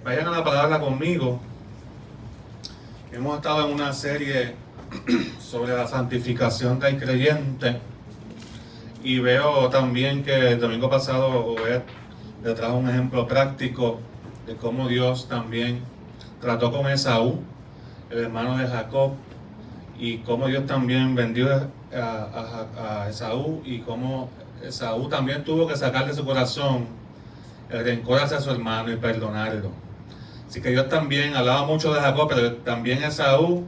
Vayan a la palabra conmigo. Hemos estado en una serie sobre la santificación del creyente y veo también que el domingo pasado le trajo un ejemplo práctico de cómo Dios también trató con Esaú, el hermano de Jacob, y cómo Dios también vendió a Esaú, y cómo Esaú también tuvo que sacar de su corazón el rencor hacia su hermano y perdonarlo. Así que Dios también hablaba mucho de Jacob, pero también Esaú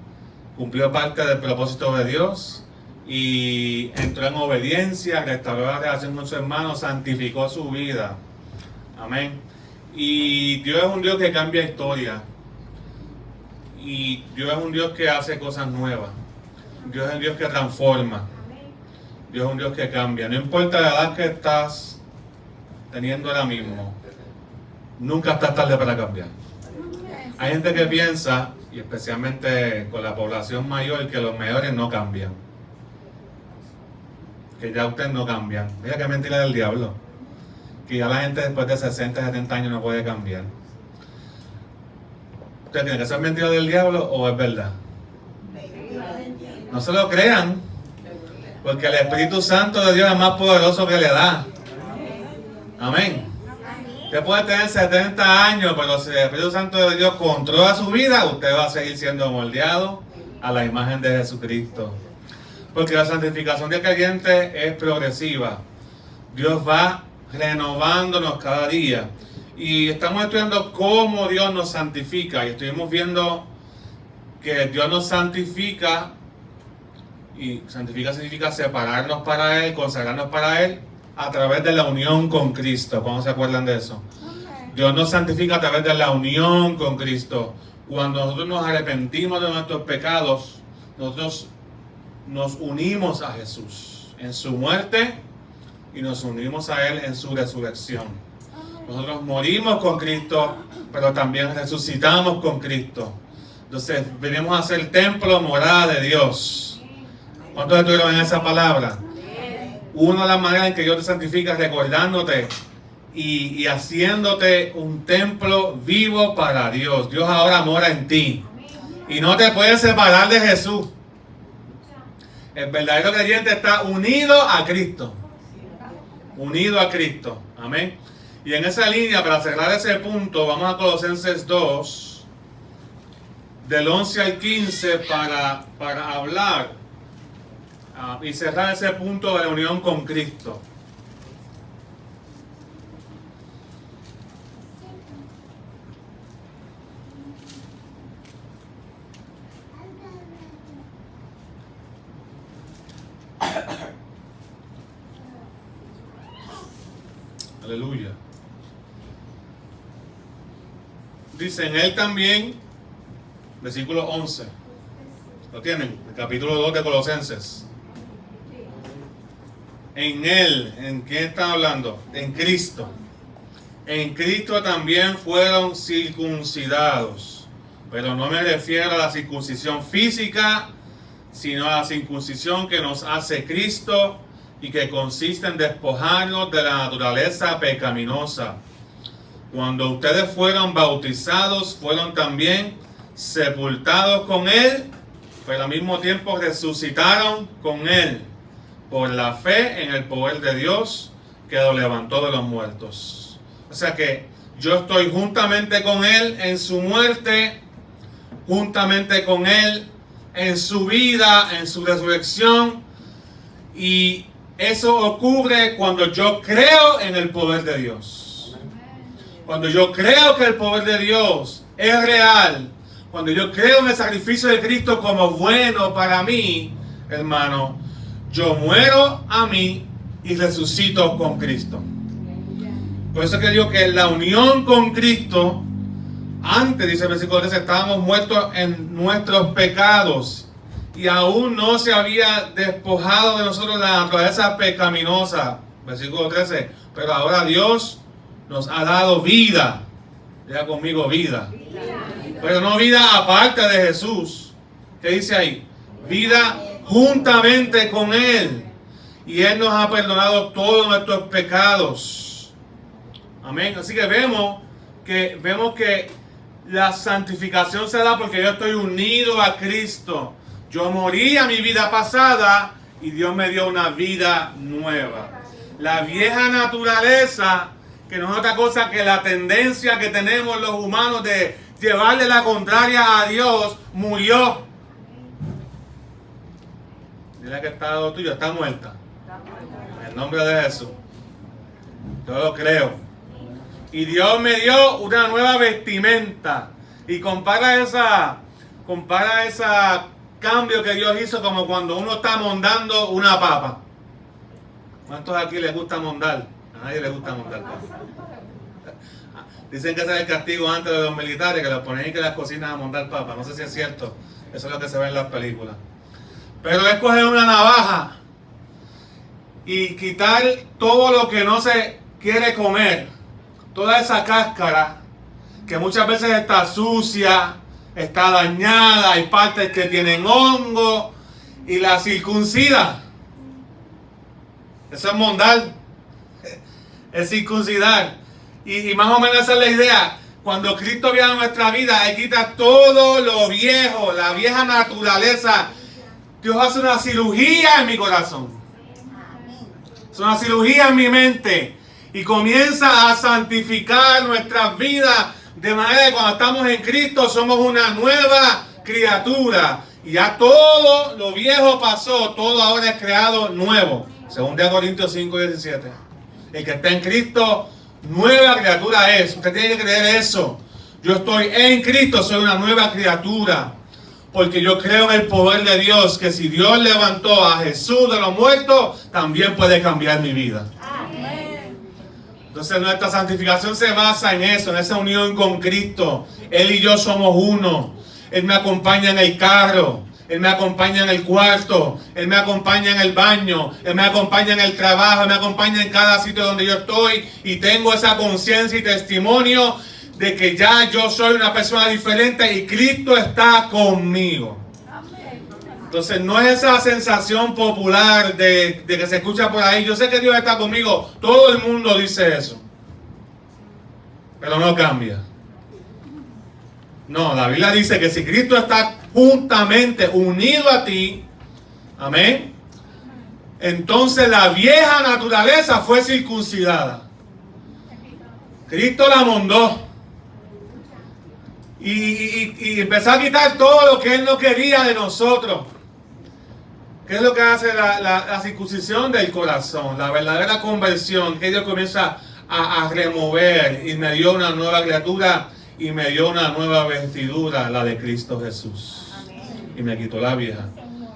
cumplió parte del propósito de Dios y entró en obediencia, restauró la relación con su hermano, santificó su vida. Amén. Y Dios es un Dios que cambia historia. Y Dios es un Dios que hace cosas nuevas. Dios es un Dios que transforma. Dios es un Dios que cambia. No importa la edad que estás teniendo ahora mismo, nunca estás tarde para cambiar. Hay gente que piensa, y especialmente con la población mayor, que los mayores no cambian. Que ya ustedes no cambian. Mira qué mentira del diablo. Que ya la gente después de 60, 70 años no puede cambiar. ¿Usted tiene que ser mentira del diablo o es verdad? No se lo crean, porque el Espíritu Santo de Dios es más poderoso que la edad. Amén. Usted puede tener 70 años, pero si el Espíritu Santo de Dios controla su vida, usted va a seguir siendo moldeado a la imagen de Jesucristo. Porque la santificación del creyente es progresiva. Dios va renovándonos cada día. Y estamos estudiando cómo Dios nos santifica. Y estuvimos viendo que Dios nos santifica. Y santifica significa separarnos para Él, consagrarnos para Él, a través de la unión con Cristo. ¿Cómo se acuerdan de eso? Dios nos santifica a través de la unión con Cristo. Cuando nosotros nos arrepentimos de nuestros pecados, nosotros nos unimos a Jesús en su muerte y nos unimos a Él en su resurrección. Nosotros morimos con Cristo, pero también resucitamos con Cristo. Entonces venimos a ser templo, morada de Dios. ¿Cuántos estuvieron en esa palabra? Una de las maneras en que Dios te santifica es recordándote y haciéndote un templo vivo para Dios. Dios ahora mora en ti y no te puedes separar de Jesús. El verdadero creyente está unido a Cristo. Unido a Cristo. Amén. Y en esa línea, para cerrar ese punto, vamos a Colosenses 2, del 11 al 15, para hablar y cerrar ese punto de la unión con Cristo. Aleluya. Dice en Él también, versículo 11. ¿Lo tienen? El capítulo 2 de Colosenses. En Él, ¿en quién está hablando? En Cristo. En Cristo también fueron circuncidados. Pero no me refiero a la circuncisión física, sino a la circuncisión que nos hace Cristo y que consiste en despojarnos de la naturaleza pecaminosa. Cuando ustedes fueron bautizados, fueron también sepultados con Él, pero al mismo tiempo resucitaron con Él por la fe en el poder de Dios que lo levantó de los muertos. O sea que yo estoy juntamente con Él en su muerte, juntamente con Él en su vida, en su resurrección, y eso ocurre cuando yo creo en el poder de Dios. Cuando yo creo que el poder de Dios es real, cuando yo creo en el sacrificio de Cristo como bueno para mí, hermano, yo muero a mí y resucito con Cristo. Por eso que digo que la unión con Cristo, antes, dice el versículo 13, estábamos muertos en nuestros pecados y aún no se había despojado de nosotros la naturaleza pecaminosa. Versículo 13, pero ahora Dios nos ha dado vida. Diga conmigo, vida. Pero no vida aparte de Jesús. ¿Qué dice ahí? Vida juntamente con Él. Y Él nos ha perdonado todos nuestros pecados. Amén. Así que vemos que vemos que la santificación se da porque yo estoy unido a Cristo. Yo morí a mi vida pasada y Dios me dio una vida nueva. La vieja naturaleza, que no es otra cosa que la tendencia que tenemos los humanos de llevarle la contraria a Dios, murió. Dile que está al lado tuyo, está muerta. En el nombre de Jesús. Yo lo creo. Y Dios me dio una nueva vestimenta. Y compara ese cambio que Dios hizo como cuando uno está mondando una papa. ¿Cuántos aquí les gusta mondar? A nadie les gusta mondar papa. Dicen que ese es el castigo antes de los militares, que los ponen y que las cocinan a mondar papa. No sé si es cierto. Eso es lo que se ve en las películas. Pero es coger una navaja y quitar todo lo que no se quiere comer. Toda esa cáscara que muchas veces está sucia, está dañada, hay partes que tienen hongo, y la circuncida. Eso es mondar, es circuncidar. Y más o menos esa es la idea. Cuando Cristo viene a nuestra vida, Él quita todo lo viejo, la vieja naturaleza. Dios hace una cirugía en mi corazón. Es una cirugía en mi mente. Y comienza a santificar nuestras vidas, de manera que cuando estamos en Cristo somos una nueva criatura. Y ya todo lo viejo pasó, todo ahora es creado nuevo. Según de Corintios 5:17. El que está en Cristo, nueva criatura es. Usted tiene que creer eso. Yo estoy en Cristo, soy una nueva criatura. Porque yo creo en el poder de Dios, que si Dios levantó a Jesús de los muertos, también puede cambiar mi vida. Entonces nuestra santificación se basa en eso, en esa unión con Cristo. Él y yo somos uno. Él me acompaña en el carro, Él me acompaña en el cuarto, Él me acompaña en el baño, Él me acompaña en el trabajo, Él me acompaña en cada sitio donde yo estoy, y tengo esa conciencia y testimonio de que ya yo soy una persona diferente y Cristo está conmigo. Entonces no es esa sensación popular de que se escucha por ahí. Yo sé que Dios está conmigo. Todo el mundo dice eso. Pero no cambia. No, la Biblia dice que si Cristo está juntamente unido a ti, amén, entonces la vieja naturaleza fue circuncidada. Cristo la mondó. Y empezó a quitar todo lo que Él no quería de nosotros. ¿Qué es lo que hace la circuncisión del corazón? La verdadera conversión, que Dios comienza a remover, y me dio una nueva criatura y me dio una nueva vestidura, la de Cristo Jesús. Amén. Y me quitó la vieja.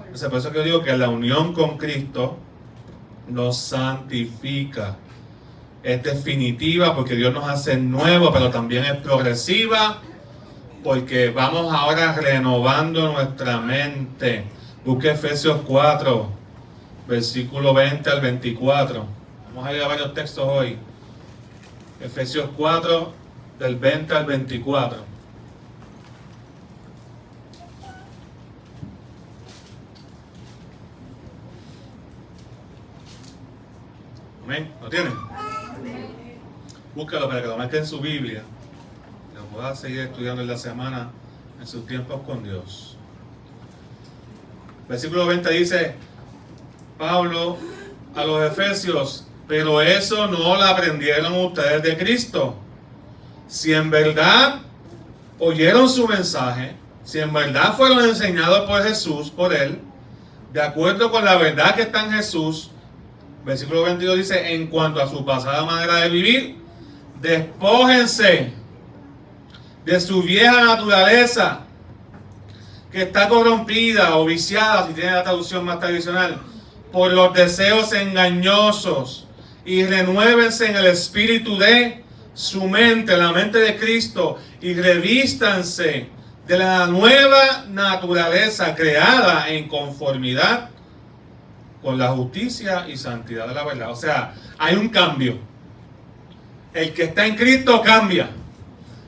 Entonces, por eso que yo digo que la unión con Cristo nos santifica. Es definitiva porque Dios nos hace nuevos, pero también es progresiva porque vamos ahora renovando nuestra mente. Busque Efesios 4, versículo 20 al 24. Vamos a ir a varios textos hoy. Efesios 4, del 20 al 24. Amén. ¿Lo tienen? Búsquelo para que lo marque en su Biblia. Que lo pueda seguir estudiando en la semana, en sus tiempos con Dios. Versículo 20 dice Pablo a los Efesios: pero eso no lo aprendieron ustedes de Cristo. Si en verdad oyeron su mensaje, si en verdad fueron enseñados por Jesús, por Él, de acuerdo con la verdad que está en Jesús, versículo 22 dice: en cuanto a su pasada manera de vivir, despójense de su vieja naturaleza, que está corrompida o viciada, si tiene la traducción más tradicional, por los deseos engañosos, y renuévense en el espíritu de su mente, la mente de Cristo, y revístanse de la nueva naturaleza creada en conformidad con la justicia y santidad de la verdad. O sea, hay un cambio. El que está en Cristo cambia.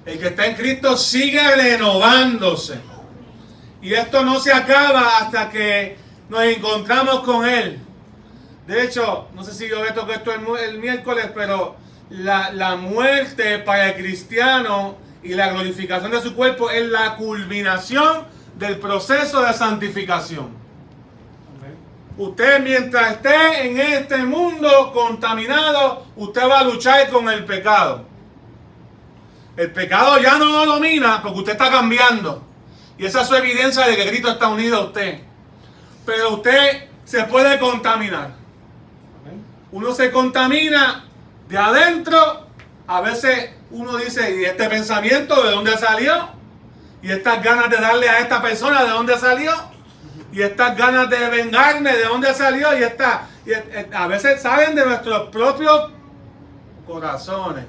El que está en Cristo sigue renovándose. Y esto no se acaba hasta que nos encontramos con Él. De hecho, no sé si yo toco esto el miércoles, pero la muerte para el cristiano y la glorificación de su cuerpo es la culminación del proceso de santificación. Usted, mientras esté en este mundo contaminado, usted va a luchar con el pecado. El pecado ya no lo domina porque usted está cambiando. Y esa es su evidencia de que Cristo está unido a usted. Pero usted se puede contaminar. Uno se contamina de adentro. A veces uno dice, ¿y este pensamiento de dónde salió? ¿Y estas ganas de darle a esta persona de dónde salió? ¿Y estas ganas de vengarme de dónde salió? A veces salen de nuestros propios corazones.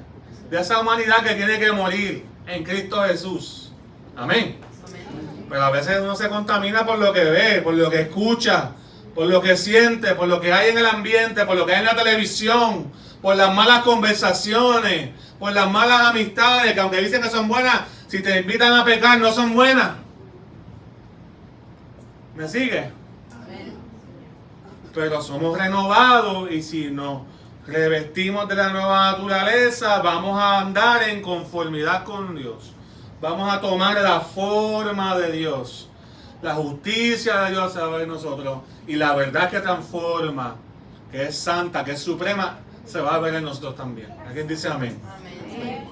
De esa humanidad que tiene que morir en Cristo Jesús. Amén. Pero a veces uno se contamina por lo que ve, por lo que escucha, por lo que siente, por lo que hay en el ambiente, por lo que hay en la televisión, por las malas conversaciones, por las malas amistades, que aunque dicen que son buenas, si te invitan a pecar no son buenas. ¿Me sigue? Pero somos renovados y si nos revestimos de la nueva naturaleza, vamos a andar en conformidad con Dios. Vamos a tomar la forma de Dios. La justicia de Dios se va a ver en nosotros. Y la verdad que transforma, que es santa, que es suprema, se va a ver en nosotros también. ¿Alguien dice amén? Amén.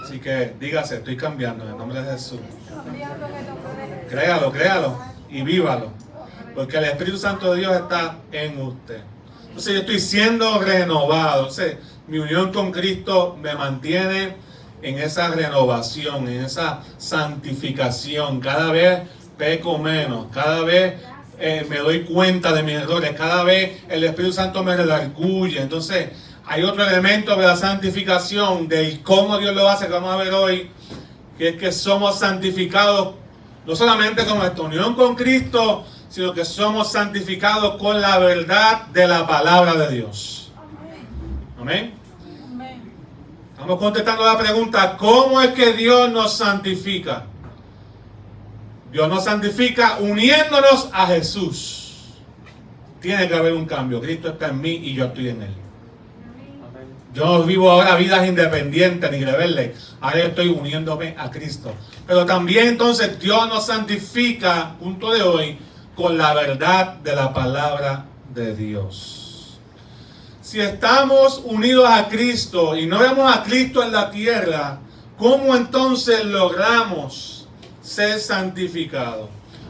Así que dígase, estoy cambiando en el nombre de Jesús. Créalo, créalo y vívalo. Porque el Espíritu Santo de Dios está en usted. Entonces yo estoy siendo renovado. Entonces, mi unión con Cristo me mantiene en esa renovación, en esa santificación. Cada vez peco menos, cada vez me doy cuenta de mis errores, cada vez el Espíritu Santo me redarguye. Entonces, hay otro elemento de la santificación, del cómo Dios lo hace, que vamos a ver hoy, que es que somos santificados, no solamente con nuestra unión con Cristo, sino que somos santificados con la verdad de la palabra de Dios. Amén. Estamos contestando la pregunta, ¿cómo es que Dios nos santifica? Dios nos santifica uniéndonos a Jesús. Tiene que haber un cambio. Cristo está en mí y yo estoy en Él. Yo no vivo ahora vidas independientes ni rebeldes. Ahora yo estoy uniéndome a Cristo. Pero también entonces Dios nos santifica, punto de hoy, con la verdad de la palabra de Dios. Si estamos unidos a Cristo y no vemos a Cristo en la tierra, ¿cómo entonces logramos ser santificados?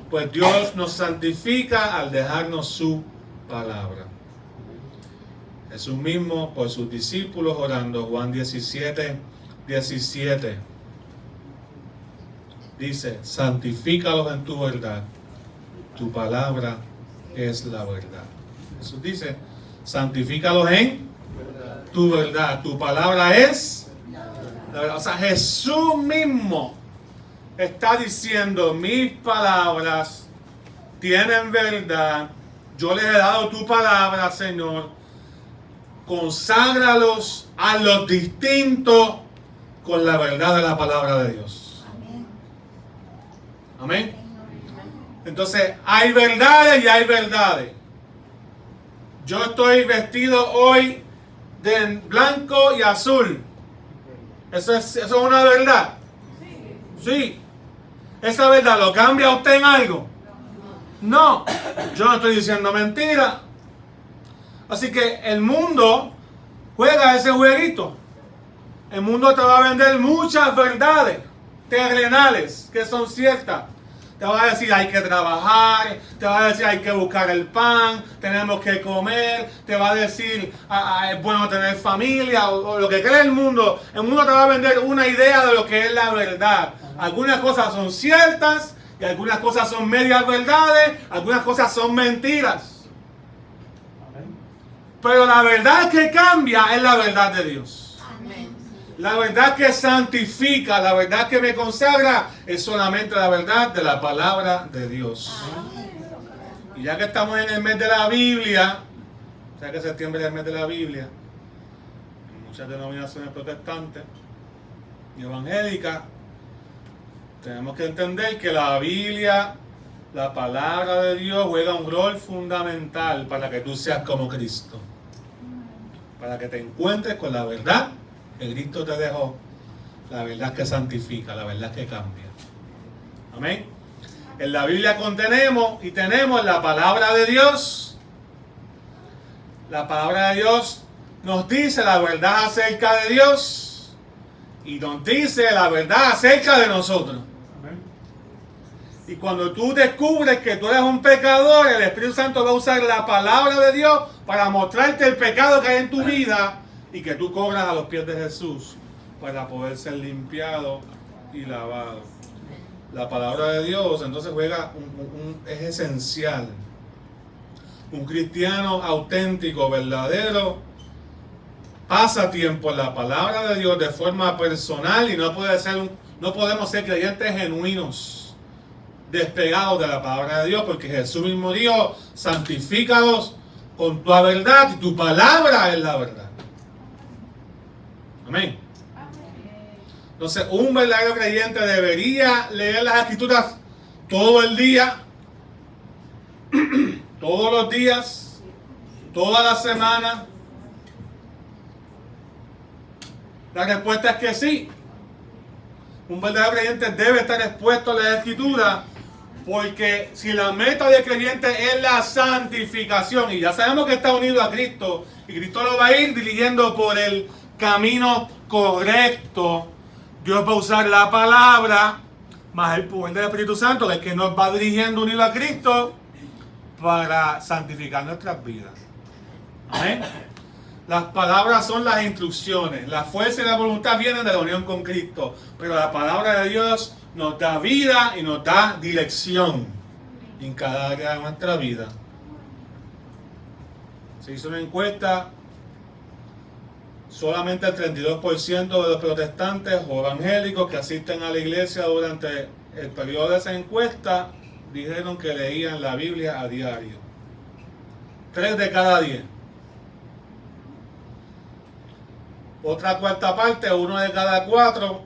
Pues Dios nos santifica al dejarnos su palabra. Jesús mismo por sus discípulos orando, Juan 17, 17. Dice, santifícalos en tu verdad. Tu palabra es la verdad. Jesús dice, santifícalos en tu verdad. Tu palabra es la verdad. O sea, Jesús mismo está diciendo, mis palabras tienen verdad. Yo les he dado tu palabra, Señor. Conságralos a los distintos con la verdad de la palabra de Dios. Amén. Entonces, hay verdades y hay verdades. Yo estoy vestido hoy de blanco y azul. ¿Eso es una verdad? Sí. ¿Esa verdad lo cambia a usted en algo? No. Yo no estoy diciendo mentira. Así que el mundo juega ese jueguito. El mundo te va a vender muchas verdades terrenales que son ciertas. Te va a decir hay que trabajar, te va a decir hay que buscar el pan, tenemos que comer, te va a decir es bueno tener familia o lo que cree el mundo. El mundo te va a vender una idea de lo que es la verdad. Algunas cosas son ciertas y algunas cosas son medias verdades, algunas cosas son mentiras. Pero la verdad que cambia es la verdad de Dios. Amén. La verdad que santifica, la verdad que me consagra, es solamente la verdad de la palabra de Dios. Amén. Y ya que estamos en el mes de la Biblia, o sea que septiembre es el mes de la Biblia, en muchas denominaciones protestantes y evangélicas, tenemos que entender que la Biblia, la palabra de Dios, juega un rol fundamental para que tú seas como Cristo. Para que te encuentres con la verdad que Cristo te dejó, la verdad es que santifica, la verdad es que cambia. Amén. En la Biblia tenemos la palabra de Dios. La palabra de Dios nos dice la verdad acerca de Dios y nos dice la verdad acerca de nosotros. Y cuando tú descubres que tú eres un pecador, el Espíritu Santo va a usar la palabra de Dios para mostrarte el pecado que hay en tu vida y que tú cobras a los pies de Jesús para poder ser limpiado y lavado. La palabra de Dios entonces es esencial. Un cristiano auténtico, verdadero, pasa tiempo en la palabra de Dios de forma personal y no podemos ser creyentes genuinos, despegados de la palabra de Dios, porque Jesús mismo dijo: santifícalos con tu verdad, y tu palabra es la verdad. Amén. Entonces, un verdadero creyente debería leer las Escrituras todo el día, todos los días, toda la semana. La respuesta es que sí. Un verdadero creyente debe estar expuesto a la Escritura, porque si la meta del creyente es la santificación, y ya sabemos que está unido a Cristo, y Cristo lo va a ir dirigiendo por el camino correcto, Dios va a usar la palabra más el poder del Espíritu Santo, que es que nos va dirigiendo unido a Cristo para santificar nuestras vidas. Amén. Las palabras son las instrucciones. La fuerza y la voluntad vienen de la unión con Cristo, pero la palabra de Dios nos da vida y nos da dirección en cada área de nuestra vida. Se hizo una encuesta. Solamente el 32% de los protestantes o evangélicos que asisten a la iglesia durante el periodo de esa encuesta dijeron que leían la Biblia a diario. 3 de cada 10. Otra cuarta parte, 1 de cada 4,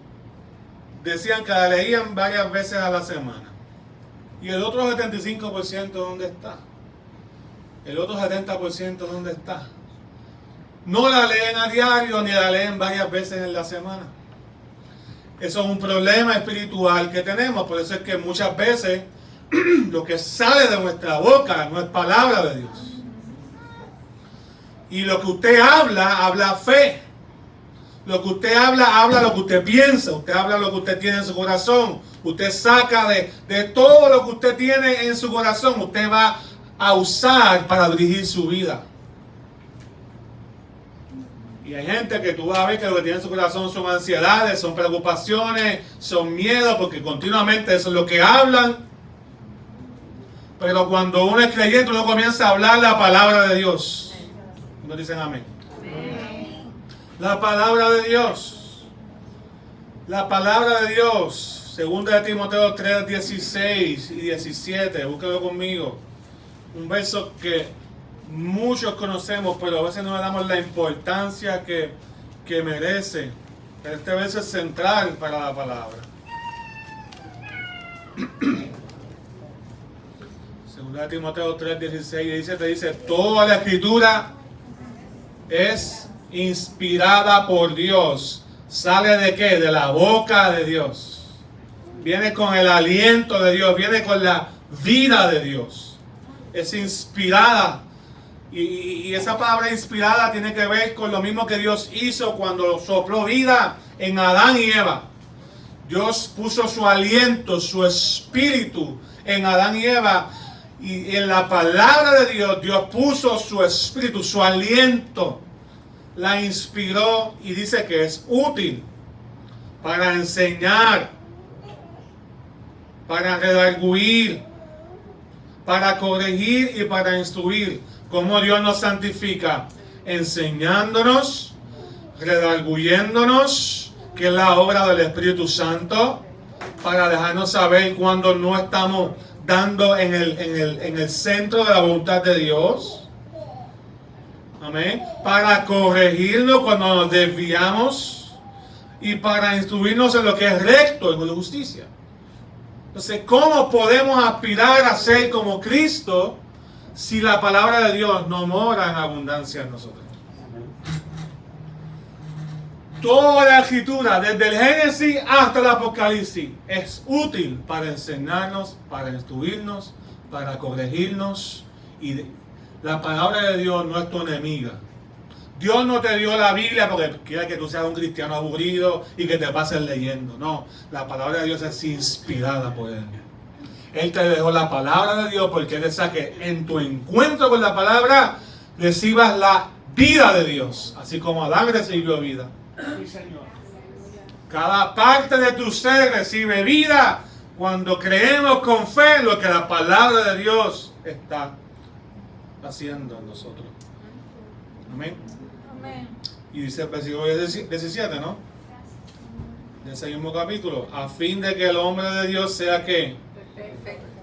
decían que la leían varias veces a la semana. ¿Y el otro 75% dónde está? ¿El otro 70% dónde está? No la leen a diario ni la leen varias veces en la semana. Eso es un problema espiritual que tenemos. Por eso es que muchas veces lo que sale de nuestra boca no es palabra de Dios. Y lo que usted habla fe. Lo que usted habla lo que usted piensa. Usted habla lo que usted tiene en su corazón. Usted saca de todo lo que usted tiene en su corazón. Usted va a usar para dirigir su vida. Y hay gente que tú vas a ver que lo que tiene en su corazón son ansiedades, son preocupaciones, son miedos, porque continuamente eso es lo que hablan. Pero cuando uno es creyente, uno comienza a hablar la palabra de Dios. ¿No dicen amén? Amén. La palabra de Dios. La palabra de Dios. Segunda de Timoteo 3, 16 y 17. Búsquelo conmigo. Un verso que muchos conocemos, pero a veces no le damos la importancia que merece. Pero este verso es central para la palabra. Segunda de Timoteo 3, 16 y 17 dice: toda la escritura es inspirada por Dios. ¿Sale de qué? De la boca de Dios. Viene con el aliento de Dios, viene con la vida de Dios. Es inspirada. Y esa palabra inspirada tiene que ver con lo mismo que Dios hizo cuando sopló vida en Adán y Eva. Dios puso su aliento, su espíritu en Adán y Eva. Y en la palabra de Dios, Dios puso su espíritu, su aliento. La inspiró y dice que es útil para enseñar, para redarguir, para corregir y para instruir. ¿Cómo Dios nos santifica? Enseñándonos, redarguyéndonos, que es la obra del Espíritu Santo, para dejarnos saber cuando no estamos dando en el centro de la voluntad de Dios. Amén. Para corregirnos cuando nos desviamos y para instruirnos en lo que es recto, en la justicia. Entonces, ¿cómo podemos aspirar a ser como Cristo si la palabra de Dios no mora en abundancia en nosotros? Toda la escritura, desde el Génesis hasta el Apocalipsis, es útil para enseñarnos, para instruirnos, para corregirnos. Y la palabra de Dios no es tu enemiga. Dios no te dio la Biblia porque quiere que tú seas un cristiano aburrido y que te pases leyendo. No, la palabra de Dios es inspirada por Él. Él te dejó la palabra de Dios porque Él desea que en tu encuentro con la palabra recibas la vida de Dios, así como Adán recibió vida. Sí, Señor. Cada parte de tu ser recibe vida cuando creemos con fe lo que la palabra de Dios está haciendo en nosotros. Amén. Amén. Y dice el versículo 17, ¿no? De ese mismo capítulo. A fin de que el hombre de Dios sea ¿qué?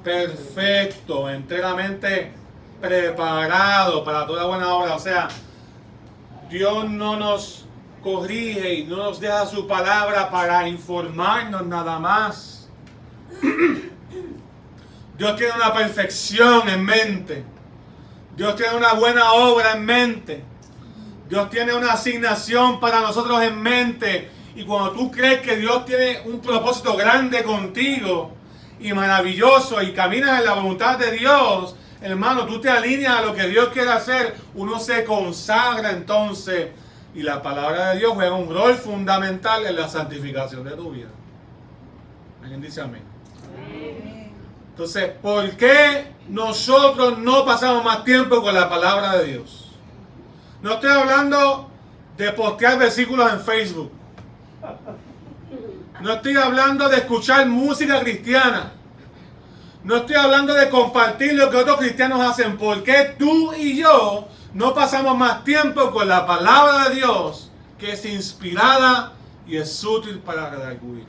Perfecto, enteramente preparado para toda buena obra. O sea, Dios no nos corrige y no nos deja su palabra para informarnos nada más. Dios tiene una perfección en mente. Dios tiene una buena obra en mente. Dios tiene una asignación para nosotros en mente. Y cuando tú crees que Dios tiene un propósito grande contigo y maravilloso y caminas en la voluntad de Dios, hermano, tú te alineas a lo que Dios quiere hacer. Uno se consagra entonces. Y la palabra de Dios juega un rol fundamental en la santificación de tu vida. ¿Alguien dice amén? Entonces, ¿por qué nosotros no pasamos más tiempo con la palabra de Dios? No estoy hablando de postear versículos en Facebook. No estoy hablando de escuchar música cristiana. No estoy hablando de compartir lo que otros cristianos hacen. ¿Por qué tú y yo no pasamos más tiempo con la palabra de Dios, que es inspirada y es útil para redarguir,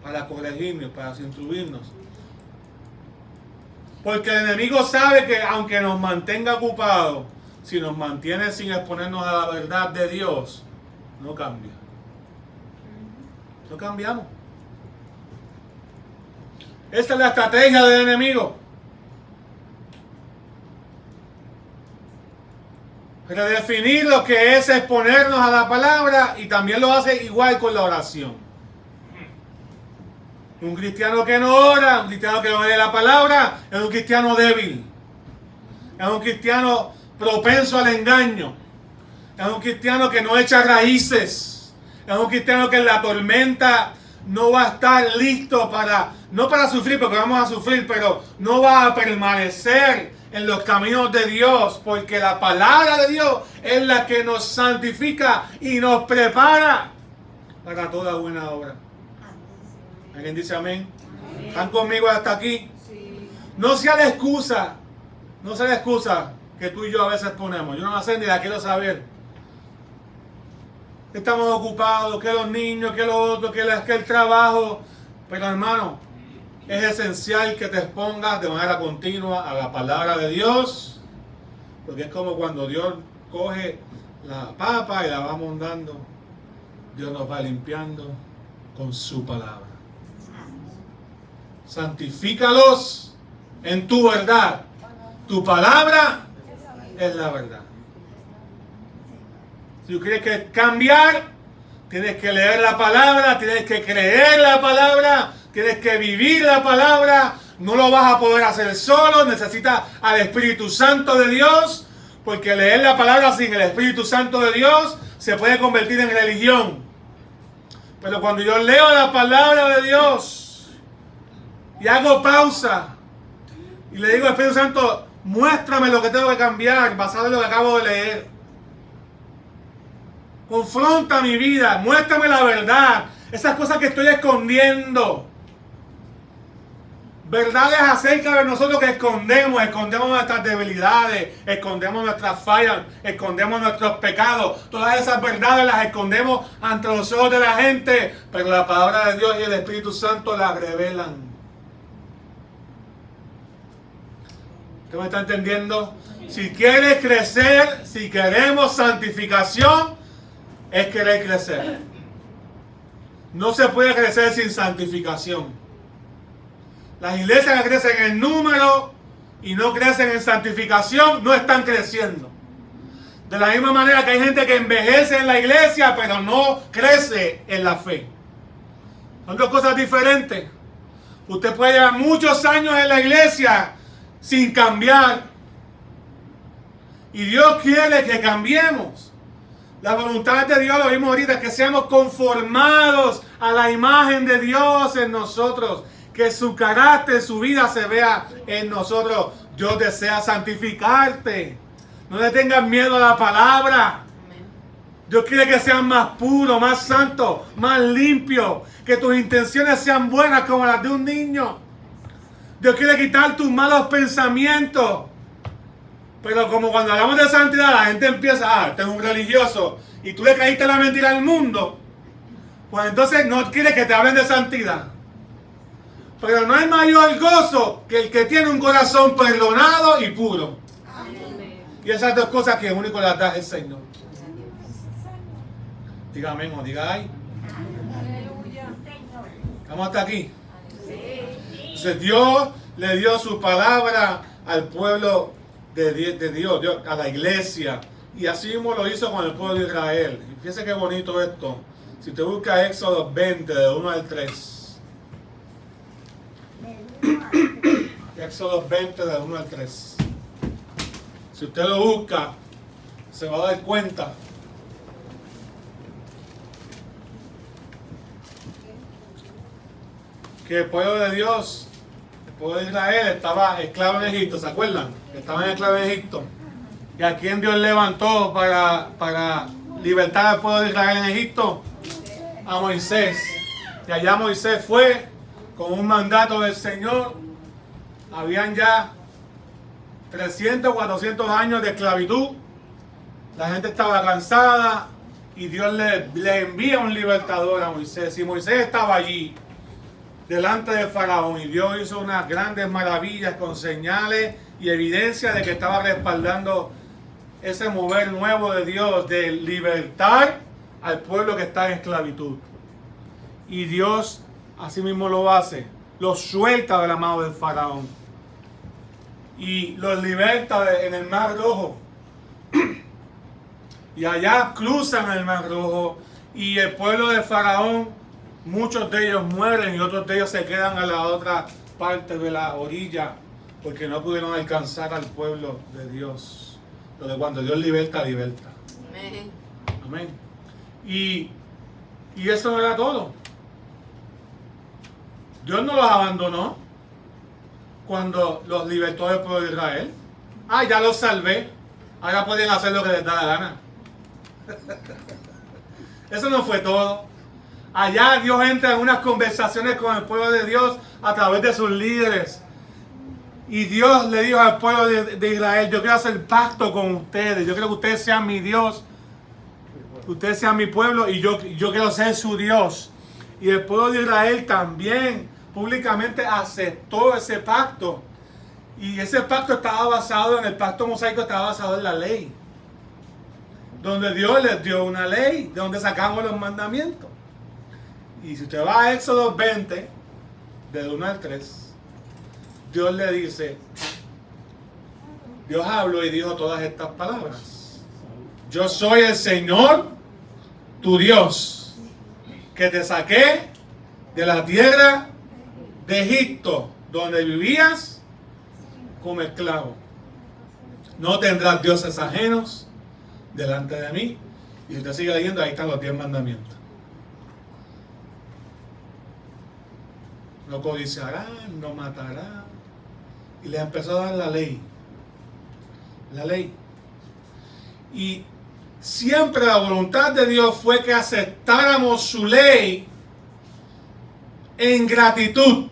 para corregirnos, para instruirnos? Porque el enemigo sabe que aunque nos mantenga ocupados, si nos mantiene sin exponernos a la verdad de Dios, no cambia. No cambiamos. Esta es la estrategia del enemigo. Redefinir lo que es exponernos a la palabra, y también lo hace igual con la oración. Un cristiano que no ora, un cristiano que no lee la palabra, es un cristiano débil. Es un cristiano propenso al engaño. Es un cristiano que no echa raíces. Es un cristiano que en la tormenta no va a estar listo no para sufrir, porque vamos a sufrir, pero no va a permanecer en los caminos de Dios, porque la palabra de Dios es la que nos santifica y nos prepara para toda buena obra. ¿Alguien dice amén? ¿Están conmigo hasta aquí? No sea la excusa que tú y yo a veces ponemos. Yo no la sé ni la quiero saber. Estamos ocupados, que los niños, que lo otro, que el trabajo. Pero hermano, es esencial que te expongas de manera continua a la palabra de Dios, porque es como cuando Dios coge la papa y la va mondando, Dios nos va limpiando con su palabra. Santifícalos en tu verdad. Tu palabra es la verdad. Si tú quieres que cambiar, tienes que leer la palabra, tienes que creer la palabra, tienes que vivir la palabra. No lo vas a poder hacer solo, necesitas al Espíritu Santo de Dios, porque leer la palabra sin el Espíritu Santo de Dios se puede convertir en religión. Pero cuando yo leo la palabra de Dios y hago pausa y le digo al Espíritu Santo, muéstrame lo que tengo que cambiar basado en lo que acabo de leer. Confronta mi vida, muéstrame la verdad, esas cosas que estoy escondiendo. Verdades acerca de nosotros que escondemos nuestras debilidades, escondemos nuestras fallas, escondemos nuestros pecados. Todas esas verdades las escondemos ante los ojos de la gente, pero la palabra de Dios y el Espíritu Santo las revelan. ¿Usted me está entendiendo? Si quieres crecer, si queremos santificación, es querer crecer. No se puede crecer sin santificación. Las iglesias que crecen en número y no crecen en santificación no están creciendo. De la misma manera que hay gente que envejece en la iglesia, pero no crece en la fe. Son dos cosas diferentes. Usted puede llevar muchos años en la iglesia sin cambiar. Y Dios quiere que cambiemos. La voluntad de Dios, lo vimos ahorita, que seamos conformados a la imagen de Dios en nosotros. Que su carácter, su vida se vea en nosotros. Dios desea santificarte. No le tengas miedo a la palabra. Dios quiere que seas más puro, más santo, más limpio. Que tus intenciones sean buenas como las de un niño. Dios quiere quitar tus malos pensamientos. Pero como cuando hablamos de santidad, la gente empieza, este es un religioso, y tú le caíste la mentira al mundo, pues entonces no quiere que te hablen de santidad. Pero no hay mayor gozo que el que tiene un corazón perdonado y puro. Y esas dos cosas que único las da el Señor. Diga amén o diga ay. ¿Estamos hasta aquí? Entonces Dios le dio su palabra al pueblo de Dios, a la iglesia. Y así mismo lo hizo con el pueblo de Israel. Y fíjense qué bonito esto. Si te busca Éxodo 20, de 1 al 3. Éxodo 20, de 1 al 3. Si usted lo busca, se va a dar cuenta que el pueblo de Dios, el pueblo de Israel, estaba esclavo en Egipto. ¿Se acuerdan? Estaban esclavos en Egipto. ¿Y a quién Dios levantó para libertar al pueblo de Israel en Egipto? A Moisés. Y allá Moisés fue con un mandato del Señor. Habían ya 300, 400 años de esclavitud. La gente estaba cansada y Dios le envía un libertador a Moisés. Y Moisés estaba allí delante de Faraón, y Dios hizo unas grandes maravillas con señales y evidencia de que estaba respaldando ese mover nuevo de Dios de libertar al pueblo que está en esclavitud. Y Dios así mismo lo hace, los suelta de la mano del Faraón y los liberta en el Mar Rojo. Y allá cruzan el Mar Rojo, y el pueblo de Faraón, muchos de ellos mueren y otros de ellos se quedan a la otra parte de la orilla porque no pudieron alcanzar al pueblo de Dios. Pero cuando Dios liberta, liberta. Amén. Amén. Y eso no era todo. Dios no los abandonó cuando los libertó del pueblo de Israel. Ya los salvé. Ahora pueden hacer lo que les da la gana. Eso no fue todo. Allá Dios entra en unas conversaciones con el pueblo de Dios a través de sus líderes. Y Dios le dijo al pueblo de Israel: yo quiero hacer pacto con ustedes. Yo quiero que ustedes sean mi Dios. Ustedes sean mi pueblo y yo quiero ser su Dios. Y el pueblo de Israel también públicamente aceptó ese pacto. Y ese pacto estaba basado en el pacto mosaico, estaba basado en la ley. Donde Dios les dio una ley, de donde sacamos los mandamientos. Y si usted va a Éxodo 20, del 1 al 3, Dios le dice, Dios habló y dijo todas estas palabras: yo soy el Señor, tu Dios, que te saqué de la tierra de Egipto, donde vivías como esclavo. No tendrás dioses ajenos delante de mí. Y si usted sigue leyendo, ahí están los 10 mandamientos. No codiciarás, no matarás. Y le empezó a dar la ley. La ley. Y siempre la voluntad de Dios fue que aceptáramos su ley en gratitud.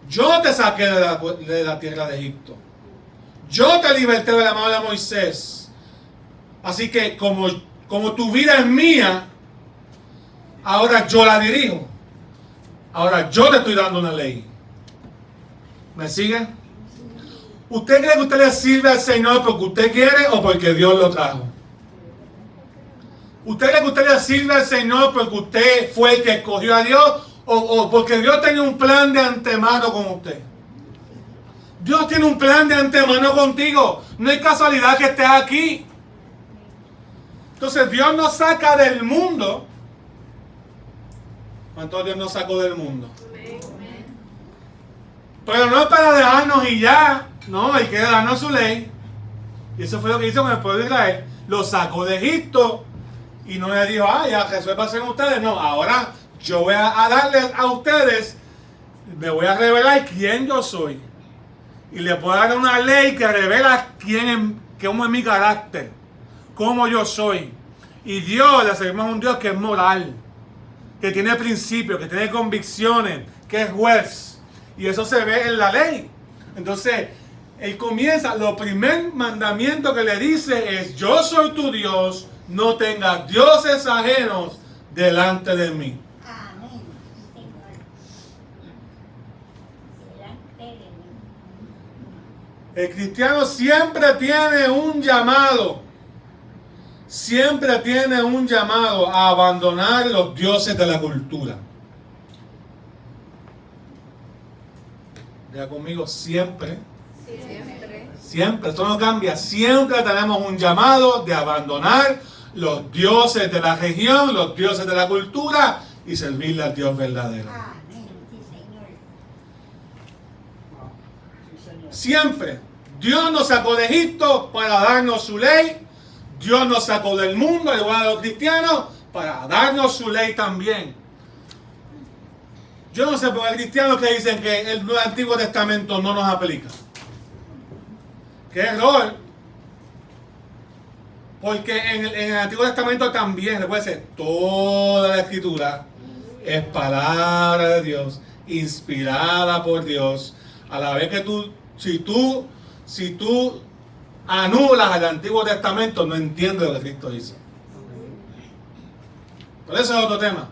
Yo te saqué de la tierra de Egipto. Yo te liberté de la mano de Moisés. Así que como tu vida es mía, ahora yo la dirijo. Ahora yo te estoy dando una ley. ¿Me sigue? ¿Usted cree que usted le sirve al Señor porque usted quiere o porque Dios lo trajo? ¿Usted cree que usted le sirve al Señor porque usted fue el que escogió a Dios o porque Dios tenía un plan de antemano con usted? Dios tiene un plan de antemano contigo. No hay casualidad que estés aquí. Entonces Dios nos saca del mundo. ¿Cuánto Dios nos sacó del mundo? Pero no para dejarnos y ya. No, Él quiere darnos su ley. Y eso fue lo que hizo con el pueblo de Israel. Lo sacó de Egipto. Y no le dijo, ya Jesús va a ser ustedes. No, ahora yo voy a darles a ustedes, me voy a revelar quién yo soy. Y les voy a dar una ley que revela cómo es mi carácter. Cómo yo soy. Y Dios, le servimos a un Dios que es moral. Que tiene principios, que tiene convicciones, que es juez. Y eso se ve en la ley. Entonces, Él comienza, lo primer mandamiento que le dice es, yo soy tu Dios, no tengas dioses ajenos delante de mí. Amén. El cristiano siempre tiene un llamado. Siempre tiene un llamado a abandonar los dioses de la cultura. Diga conmigo, siempre. Siempre, esto no cambia. Siempre tenemos un llamado de abandonar los dioses de la región, los dioses de la cultura y servirle al Dios verdadero. Amén. Sí, Señor. Siempre. Dios nos sacó de Egipto para darnos su ley. Dios nos sacó del mundo, al igual a los cristianos, para darnos su ley también. Yo no sé por qué hay cristianos que dicen que el Antiguo Testamento no nos aplica. ¡Qué error! Porque en el Antiguo Testamento también, recuerden, toda la Escritura es palabra de Dios, inspirada por Dios. A la vez que si tú anulas el Antiguo Testamento, no entiendes lo que Cristo hizo. Por eso es otro tema.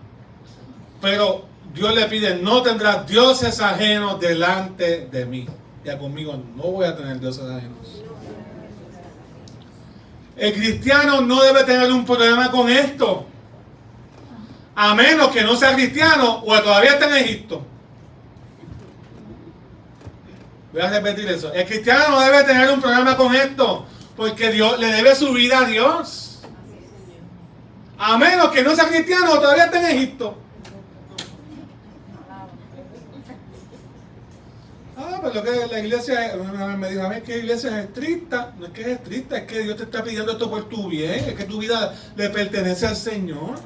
Pero Dios le pide, no tendrás dioses ajenos delante de mí. Ya conmigo no voy a tener dioses ajenos. El cristiano no debe tener un problema con esto. A menos que no sea cristiano o todavía esté en Egipto. Voy a repetir eso. El cristiano no debe tener un problema con esto. Porque Dios le debe su vida a Dios. A menos que no sea cristiano o todavía esté en Egipto. Pero que la iglesia me dijo a mí que la iglesia es estricta. No es que es estricta, es que Dios te está pidiendo esto por tu bien. Es que tu vida le pertenece al Señor.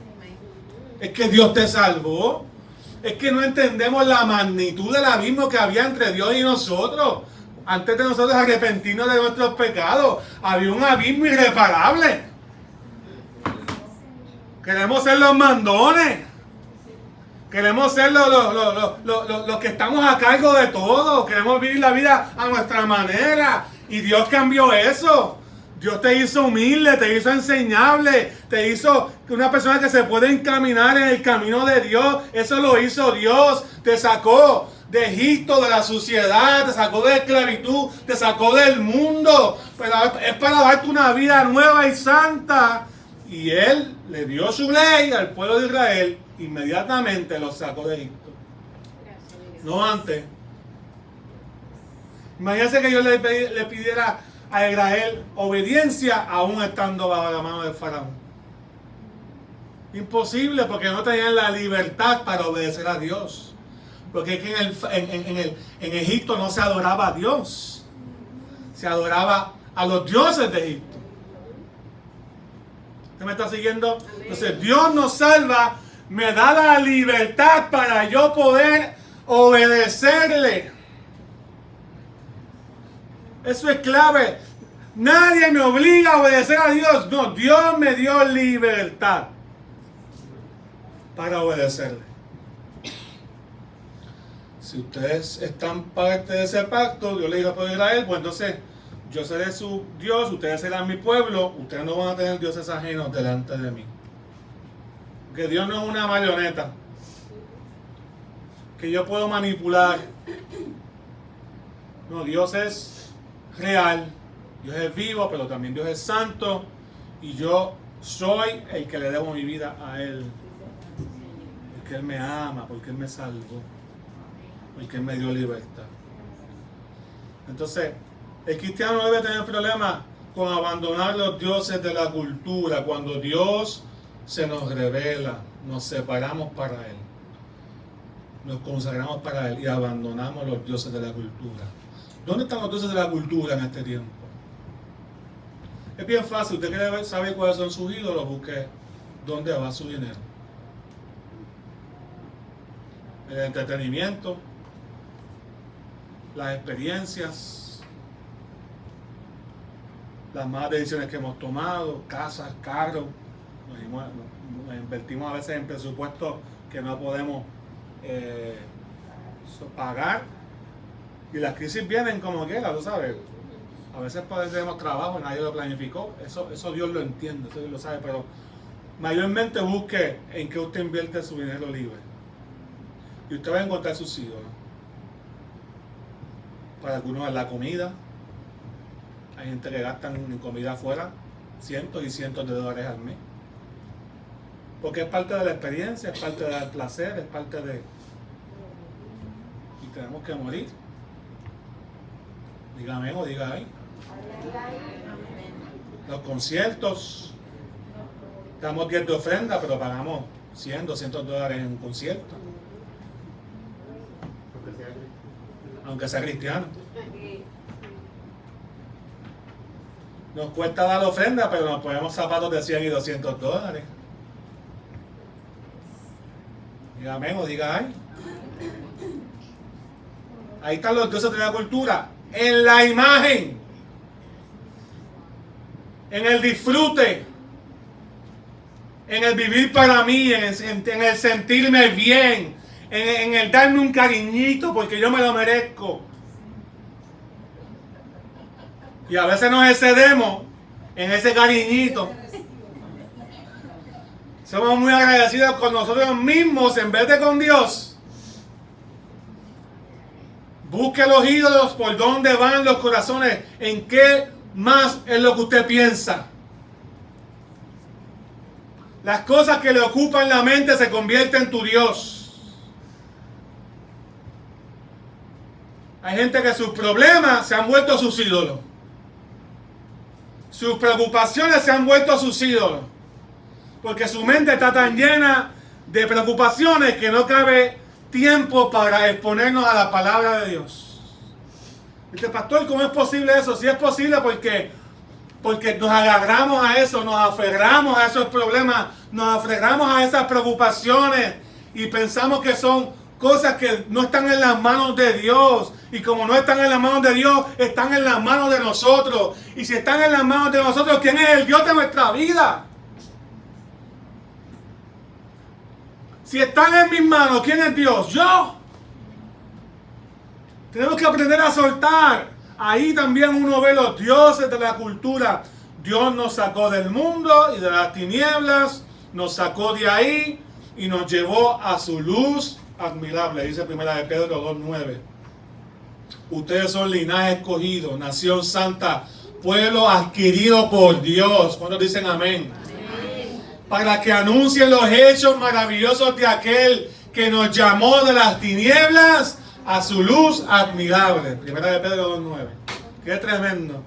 Es que Dios te salvó. Es que no entendemos la magnitud del abismo que había entre Dios y nosotros. Antes de nosotros arrepentirnos de nuestros pecados, había un abismo irreparable. Queremos ser los mandones. Queremos ser los que estamos a cargo de todo. Queremos vivir la vida a nuestra manera. Y Dios cambió eso. Dios te hizo humilde, te hizo enseñable, te hizo una persona que se puede encaminar en el camino de Dios. Eso lo hizo Dios. Te sacó de Egipto, de la suciedad, te sacó de esclavitud, te sacó del mundo. Pero es para darte una vida nueva y santa. Y Él le dio su ley al pueblo de Israel. Inmediatamente los sacó de Egipto. No antes. Imagínense que yo le pidiera a Israel obediencia aún estando bajo la mano del faraón. Imposible, porque no tenían la libertad para obedecer a Dios. Porque es que en Egipto no se adoraba a Dios. Se adoraba a los dioses de Egipto. ¿Usted me está siguiendo? Entonces Dios nos salva, me da la libertad para yo poder obedecerle. Eso es clave. Nadie me obliga a obedecer a Dios. No, Dios me dio libertad para obedecerle. Si ustedes están parte de ese pacto, Dios le dijo al pueblo de Israel, pues entonces yo seré su Dios, ustedes serán mi pueblo, ustedes no van a tener dioses ajenos delante de mí. Que Dios no es una marioneta que yo puedo manipular. No, Dios es real, Dios es vivo, pero también Dios es santo, y yo soy el que le debo mi vida a Él, porque Él me ama, porque Él me salvó, porque Él me dio libertad. Entonces, el cristiano no debe tener problemas con abandonar los dioses de la cultura. Cuando Dios se nos revela, nos separamos para Él, nos consagramos para Él y abandonamos los dioses de la cultura. ¿Dónde están los dioses de la cultura en este tiempo? Es bien fácil. Usted quiere saber cuáles son sus ídolos, busque dónde va su dinero. El entretenimiento, las experiencias, las malas decisiones que hemos tomado, casas, carros. Nos invertimos a veces en presupuestos que no podemos pagar, y las crisis vienen como quiera, tú sabes. A veces tenemos trabajo y nadie lo planificó, eso Dios lo entiende, eso Dios lo sabe, pero mayormente busque en qué usted invierte su dinero libre y usted va a encontrar sus ídolos. Para algunos es la comida. Hay gente que gastan en comida afuera cientos y cientos de dólares al mes, porque es parte de la experiencia, es parte del placer, es parte de... y tenemos que morir. Diga amén o diga ahí. Los conciertos, damos 10 de ofrenda, pero pagamos 100, 200 dólares en un concierto, aunque sea cristiano. Nos cuesta dar ofrenda, pero nos ponemos zapatos de 100 y 200 dólares. Diga amén o diga ay. Ahí están los dioses de la cultura. En la imagen, en el disfrute, en el vivir para mí, en el sentirme bien, en el darme un cariñito porque yo me lo merezco. Y a veces nos excedemos en ese cariñito. Somos muy agradecidos con nosotros mismos en vez de con Dios. Busque los ídolos por dónde van los corazones, en qué más es lo que usted piensa. Las cosas que le ocupan la mente se convierten en tu Dios. Hay gente que sus problemas se han vuelto sus ídolos. Sus preocupaciones se han vuelto sus ídolos. Porque su mente está tan llena de preocupaciones que no cabe tiempo para exponernos a la palabra de Dios. Dice, pastor, ¿cómo es posible eso? Sí es posible porque nos agarramos a eso, nos aferramos a esos problemas, nos aferramos a esas preocupaciones y pensamos que son cosas que no están en las manos de Dios. Y como no están en las manos de Dios, están en las manos de nosotros. Y si están en las manos de nosotros, ¿quién es el Dios de nuestra vida? Si están en mis manos, ¿quién es Dios? ¡Yo! Tenemos que aprender a soltar. Ahí también uno ve los dioses de la cultura. Dios nos sacó del mundo y de las tinieblas, nos sacó de ahí y nos llevó a su luz admirable. Dice 1 de Pedro 2:9. Ustedes son linaje escogido, nación santa, pueblo adquirido por Dios. ¿Cuántos dicen amén? Para que anuncien los hechos maravillosos de aquel que nos llamó de las tinieblas a su luz admirable. 1 de Pedro 2:9. Qué tremendo.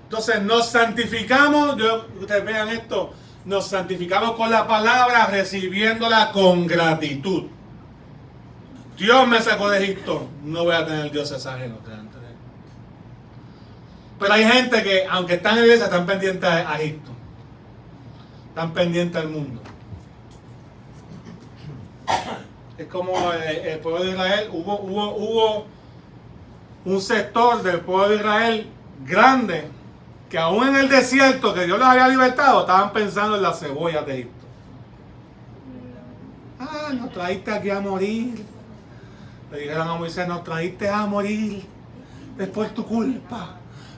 Entonces nos santificamos, ustedes vean esto, nos santificamos con la palabra, recibiéndola con gratitud. Dios me sacó de Egipto, no voy a tener dioses ajenos delante de él. Pero hay gente que, aunque están en la iglesia, están pendientes a Egipto. Están pendientes al mundo. Es como el pueblo de Israel. Hubo un sector del pueblo de Israel grande que aún en el desierto que Dios los había libertado, estaban pensando en las cebollas de Egipto. Ah, nos traíste aquí a morir. Le dijeron a Moisés, nos traíste a morir. Es por tu culpa.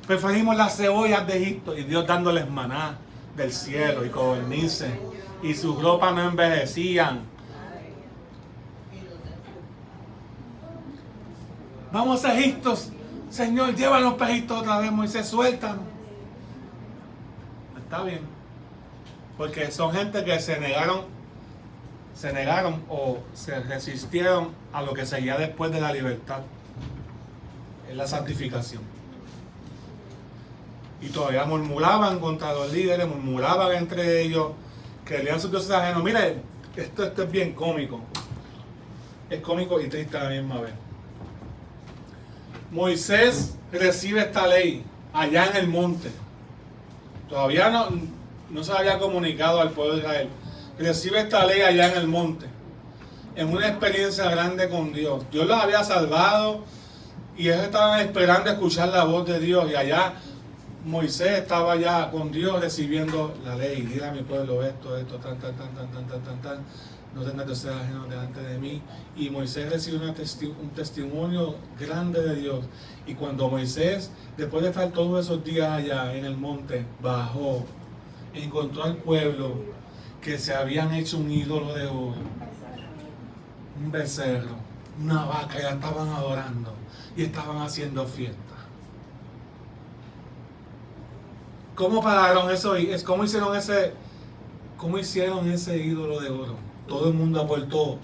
Preferimos las cebollas de Egipto. Y Dios dándoles maná del cielo y codornices. Y sus ropas no envejecían. Vamos a Egipto. Señor, llévanos para Egipto otra vez. Moisés, suéltanos. Está bien. Porque son gente que se negaron o se resistieron a lo que seguía después de la libertad. es la santificación. Y todavía murmuraban contra los líderes, murmuraban entre ellos, querían sus dioses ajenos. Mire, esto es bien cómico. Es cómico y triste a la misma vez. Moisés recibe esta ley allá en el monte. Todavía no se había comunicado al pueblo de Israel. Recibe esta ley allá en el monte, en una experiencia grande con Dios. Dios los había salvado y ellos estaban esperando escuchar la voz de Dios. Y allá Moisés estaba ya con Dios recibiendo la ley. Dile a mi pueblo esto, tan. No tendrás dioses ajenos delante de mí. Y Moisés recibe un testimonio grande de Dios. Y cuando Moisés, después de estar todos esos días allá en el monte, bajó, encontró al pueblo que se habían hecho un ídolo de oro, un becerro, una vaca, y la estaban adorando y estaban haciendo fiesta. ¿Cómo pararon eso? ¿Cómo hicieron ese ídolo de oro? Todo el mundo aportó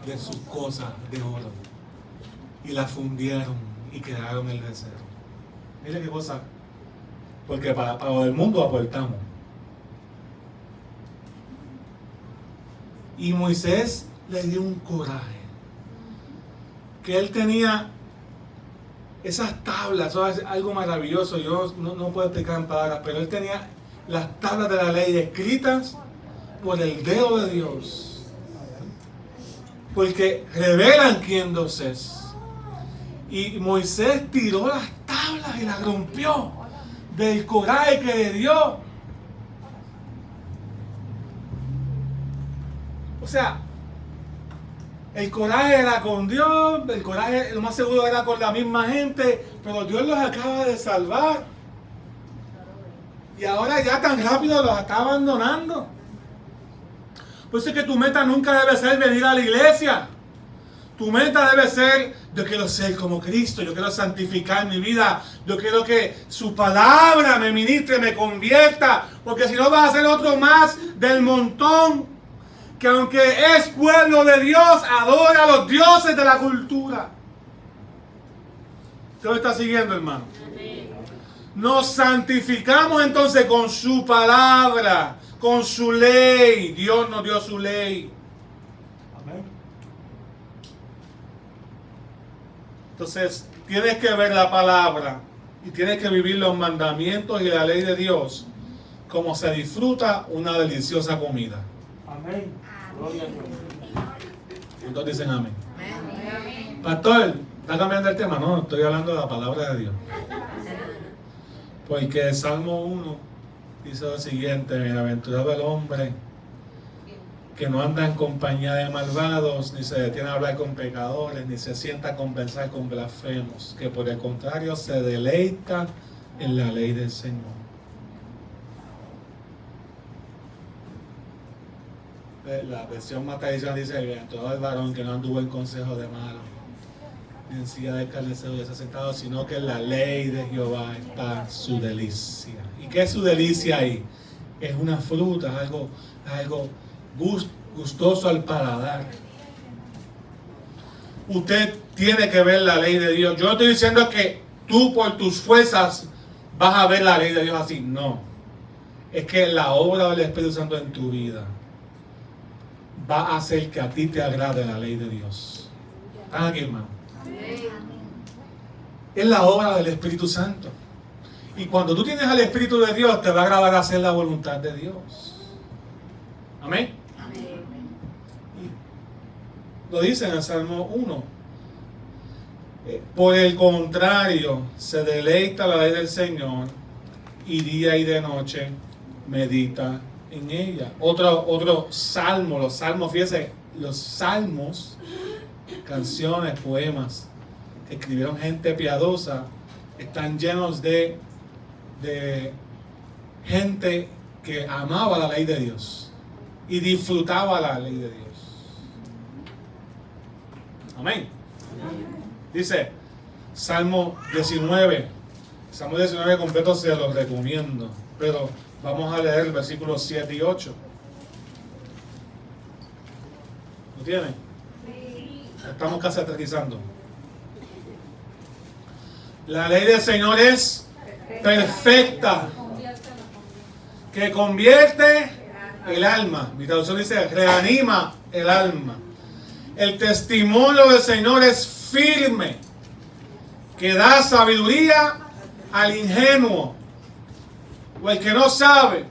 de sus cosas de oro y la fundieron y crearon el becerro. Mire qué cosa, porque para el mundo aportamos. Y Moisés le dio un coraje, que él tenía esas tablas, eso es algo maravilloso, yo no puedo explicar en palabras, pero él tenía las tablas de la ley escritas por el dedo de Dios, porque revelan quién Dios es. Y Moisés tiró las tablas y las rompió del coraje que le dio. O sea, el coraje era con Dios, el coraje lo más seguro era con la misma gente, pero Dios los acaba de salvar. Y ahora ya tan rápido los está abandonando. Por eso es que tu meta nunca debe ser venir a la iglesia. Tu meta debe ser, yo quiero ser como Cristo, yo quiero santificar mi vida, yo quiero que su palabra me ministre, me convierta, porque si no vas a ser otro más del montón que aunque es pueblo de Dios, adora a los dioses de la cultura. ¿Usted me está siguiendo, hermano? Nos santificamos entonces con su palabra, con su ley. Dios nos dio su ley. Amén. Entonces, tienes que ver la palabra y tienes que vivir los mandamientos y la ley de Dios como se disfruta una deliciosa comida. Amén. Gloria a Dios. Entonces dicen amén. Pastor, ¿está cambiando el tema? No, estoy hablando de la palabra de Dios. Porque el Salmo 1 dice lo siguiente: bienaventurado el hombre que no anda en compañía de malvados, ni se detiene a hablar con pecadores, ni se sienta a conversar con blasfemos, que por el contrario se deleita en la ley del Señor. La versión más tradicional dice: bienaventurado el varón que no anduvo en consejo de malos, ni en silla de escarnecedores sentado, sino que en la ley de Jehová está su delicia. ¿Y qué es su delicia ahí? Es una fruta, algo gustoso al paladar. Usted tiene que ver la ley de Dios. Yo no estoy diciendo que tú por tus fuerzas vas a ver la ley de Dios así. No. Es que la obra del Espíritu Santo en tu vida va a hacer que a ti te agrade la ley de Dios. ¿Están aquí, hermano? Es la obra del Espíritu Santo. Y cuando tú tienes al Espíritu de Dios, te va a agradar hacer la voluntad de Dios. Amén. Lo dice en el Salmo 1. Por el contrario, se deleita la ley del Señor, y día y de noche medita en ella. Otro salmo, los salmos, fíjense, los salmos, canciones, poemas que escribieron gente piadosa, están llenos de gente que amaba la ley de Dios y disfrutaba la ley de Dios. Amén. Dice Salmo 19. Salmo 19 completo se los recomiendo, pero vamos a leer el versículo 7 y 8. ¿Lo tienen? Estamos casi aterrizando. La ley del Señor es perfecta, que convierte el alma. Mi traducción dice, reanima el alma. El testimonio del Señor es firme, que da sabiduría al ingenuo o el que no sabe.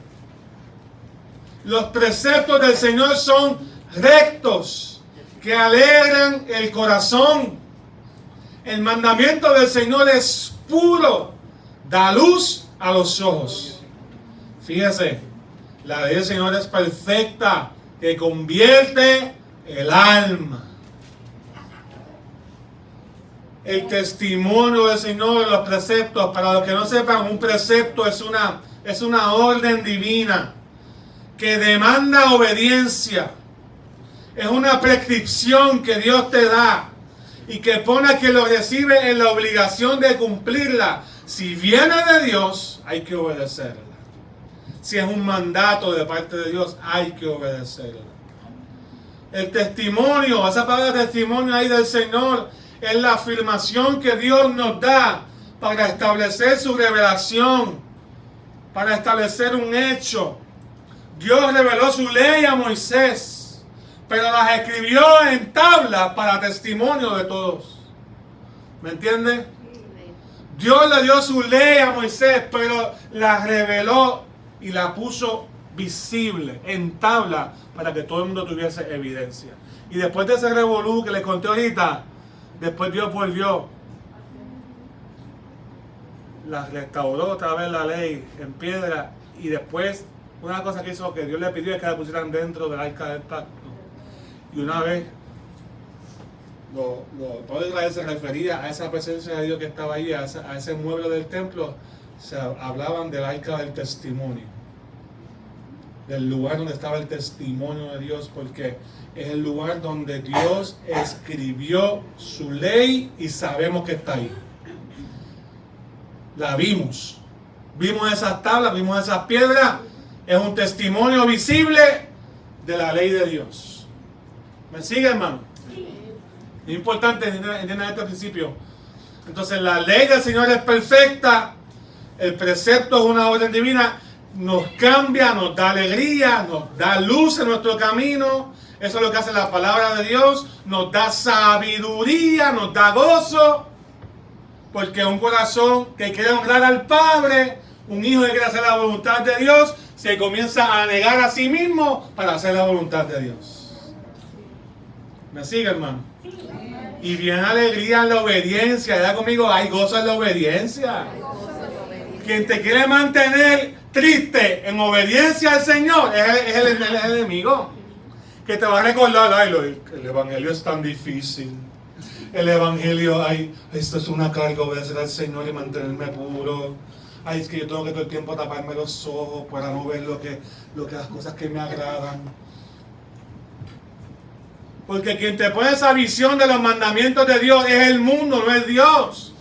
Los preceptos del Señor son rectos, que alegran el corazón. El mandamiento del Señor es puro, da luz a los ojos. Fíjese, la ley del Señor es perfecta, que convierte el alma. El testimonio del Señor, los preceptos, para los que no sepan, un precepto es una orden divina que demanda obediencia. Es una prescripción que Dios te da y que pone a quien lo recibe en la obligación de cumplirla. Si viene de Dios, hay que obedecerla. Si es un mandato de parte de Dios, hay que obedecerla. El testimonio, esa palabra testimonio ahí del Señor, es la afirmación que Dios nos da para establecer su revelación, para establecer un hecho. Dios reveló su ley a Moisés, pero las escribió en tablas para testimonio de todos. ¿Me entiende? Dios le dio su ley a Moisés, pero la reveló y la puso visible en tabla para que todo el mundo tuviese evidencia. Y después de ese revolú que les conté ahorita, después Dios volvió, la restauró otra vez la ley en piedra, y después una cosa que hizo, que Dios le pidió, es que la pusieran dentro del arca del pacto. Y una vez todo Israel se refería a esa presencia de Dios que estaba ahí, a ese mueble del templo. Se hablaban del arca del testimonio, del lugar donde estaba el testimonio de Dios, porque es el lugar donde Dios escribió su ley y sabemos que está ahí. La vimos esas tablas, vimos esas piedras. Es un testimonio visible de la ley de Dios. ¿Me sigue, hermano? Es importante entender este principio. Entonces, la ley del Señor es perfecta. El precepto es una orden divina. Nos cambia, nos da alegría, nos da luz en nuestro camino. Eso es lo que hace la palabra de Dios. Nos da sabiduría, nos da gozo. Porque un corazón que quiere honrar al Padre, un hijo que quiere hacer la voluntad de Dios, se comienza a negar a sí mismo para hacer la voluntad de Dios. ¿Me sigue, hermano? Y viene alegría en la obediencia. Ya conmigo, hay gozo en la obediencia. Quien te quiere mantener triste en obediencia al Señor es el enemigo. Que te va a recordar, el evangelio es tan difícil. El evangelio, esto es una carga, obedecer al Señor y mantenerme puro. Es que yo tengo que todo el tiempo taparme los ojos para no ver lo que las cosas que me agradan. Porque quien te pone esa visión de los mandamientos de Dios es el mundo, no es Dios.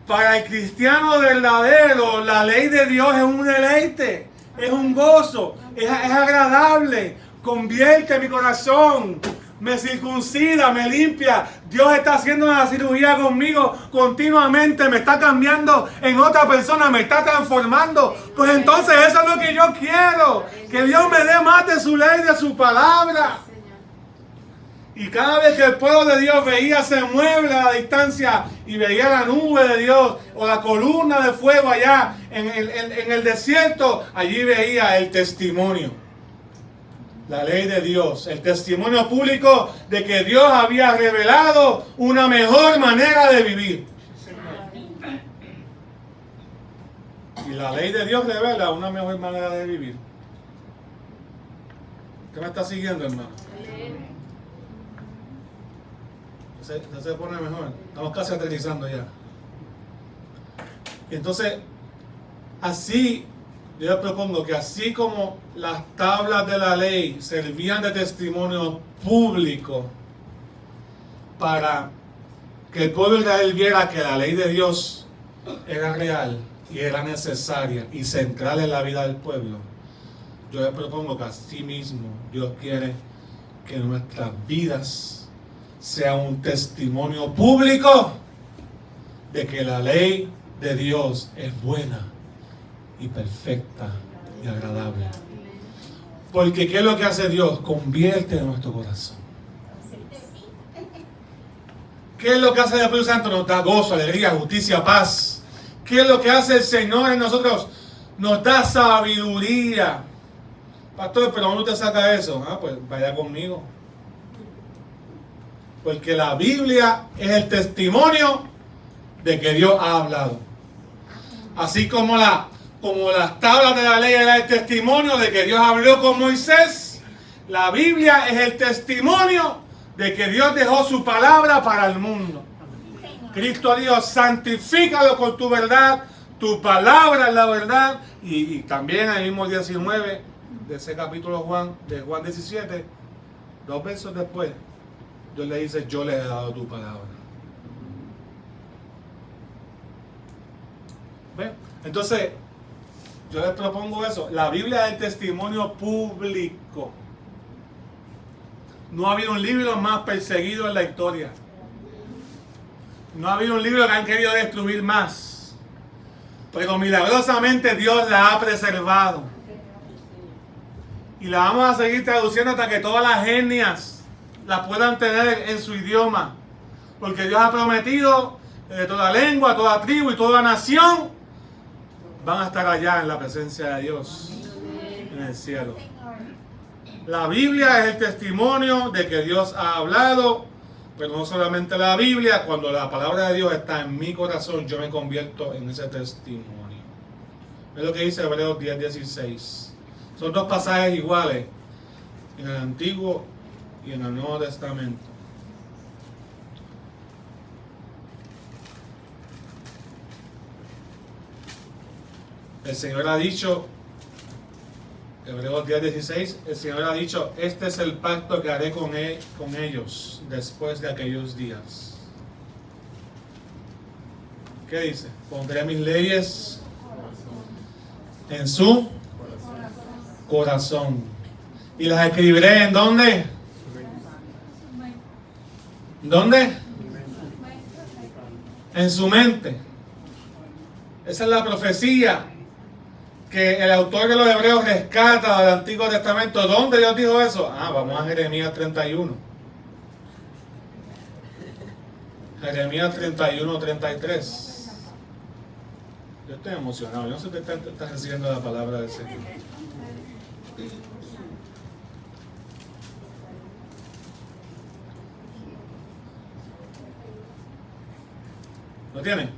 Para el cristiano verdadero, la ley de Dios es un deleite, es un gozo, es agradable, convierte mi corazón, me circuncida, me limpia. Dios está haciendo una cirugía conmigo continuamente, me está cambiando en otra persona, me está transformando. Pues entonces eso es lo que yo quiero, que Dios me dé más de su ley, de su palabra. Y cada vez que el pueblo de Dios veía ese mueble a la distancia y veía la nube de Dios o la columna de fuego allá en el desierto, allí veía el testimonio. La ley de Dios, el testimonio público de que Dios había revelado una mejor manera de vivir. Y la ley de Dios revela una mejor manera de vivir. ¿Qué me está siguiendo, hermano? Se pone mejor. Estamos casi aterrizando ya. Y entonces, así, yo les propongo que así como las tablas de la ley servían de testimonio público para que el pueblo de Israel viera que la ley de Dios era real y era necesaria y central en la vida del pueblo, yo les propongo que así mismo Dios quiere que nuestras vidas sea un testimonio público de que la ley de Dios es buena y perfecta y agradable. Porque ¿qué es lo que hace Dios? Convierte nuestro corazón. ¿Qué es lo que hace el Espíritu Santo? Nos da gozo, alegría, justicia, paz. ¿Qué es lo que hace el Señor en nosotros? Nos da sabiduría. Pastor, ¿pero dónde usted saca eso? Pues vaya conmigo. Porque la Biblia es el testimonio de que Dios ha hablado. Así como las tablas de la ley eran el testimonio de que Dios habló con Moisés, la Biblia es el testimonio de que Dios dejó su palabra para el mundo. Cristo dijo, santifícalo con tu verdad, tu palabra es la verdad. Y también en el mismo 19 de ese capítulo de Juan 17, 2 versos después, Dios le dice, yo le he dado tu palabra. ¿Ven? Entonces, yo les propongo eso. La Biblia es el testimonio público. No ha habido un libro más perseguido en la historia. No ha habido un libro que han querido destruir más. Pero milagrosamente Dios la ha preservado. Y la vamos a seguir traduciendo hasta que todas las etnias la puedan tener en su idioma. Porque Dios ha prometido de toda lengua, toda tribu y toda nación van a estar allá en la presencia de Dios, en el cielo. La Biblia es el testimonio de que Dios ha hablado, pero no solamente la Biblia, cuando la palabra de Dios está en mi corazón, yo me convierto en ese testimonio. Es lo que dice Hebreos 10:16. Son dos pasajes iguales, en el Antiguo y en el Nuevo Testamento. El Señor ha dicho, Hebreos 10:16, el Señor ha dicho, este es el pacto que haré con ellos después de aquellos días. ¿Qué dice? Pondré mis leyes en su corazón. ¿Y las escribiré en dónde? ¿Dónde? En su mente. Esa es la profecía que el autor de los Hebreos rescata del Antiguo Testamento. ¿Dónde Dios dijo eso? Vamos a Jeremías 31. Jeremías 31, 33. Yo estoy emocionado. Yo no sé si usted está recibiendo la palabra del Señor. ¿Lo tiene?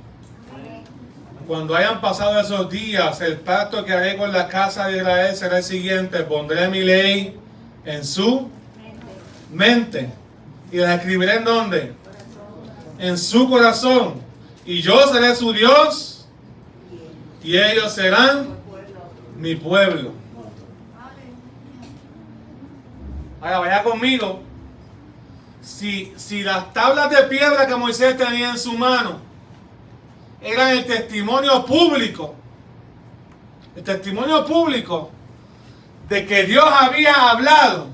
Cuando hayan pasado esos días, el pacto que haré con la casa de Israel será el siguiente: pondré mi ley en su mente y la escribiré ¿en dónde? En su corazón. Y yo seré su Dios y ellos serán mi pueblo. Ahora vaya conmigo. Si las tablas de piedra que Moisés tenía en su mano eran el testimonio público de que Dios había hablado,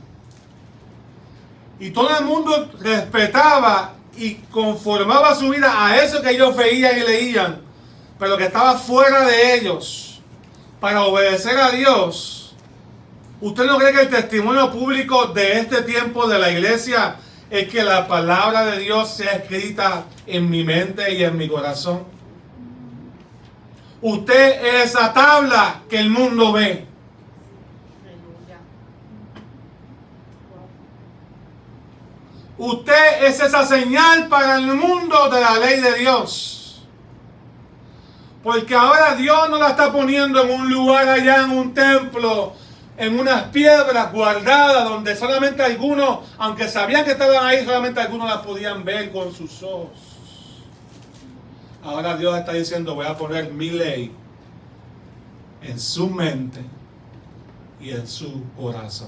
y todo el mundo respetaba y conformaba su vida a eso que ellos veían y leían, pero que estaba fuera de ellos para obedecer a Dios. ¿Usted no cree que el testimonio público de este tiempo de la iglesia es que la palabra de Dios sea escrita en mi mente y en mi corazón? Usted es esa tabla que el mundo ve. Usted es esa señal para el mundo de la ley de Dios. Porque ahora Dios no la está poniendo en un lugar allá, en un templo, en unas piedras guardadas, donde solamente algunos, aunque sabían que estaban ahí, solamente algunos las podían ver con sus ojos. Ahora Dios está diciendo, voy a poner mi ley en su mente y en su corazón.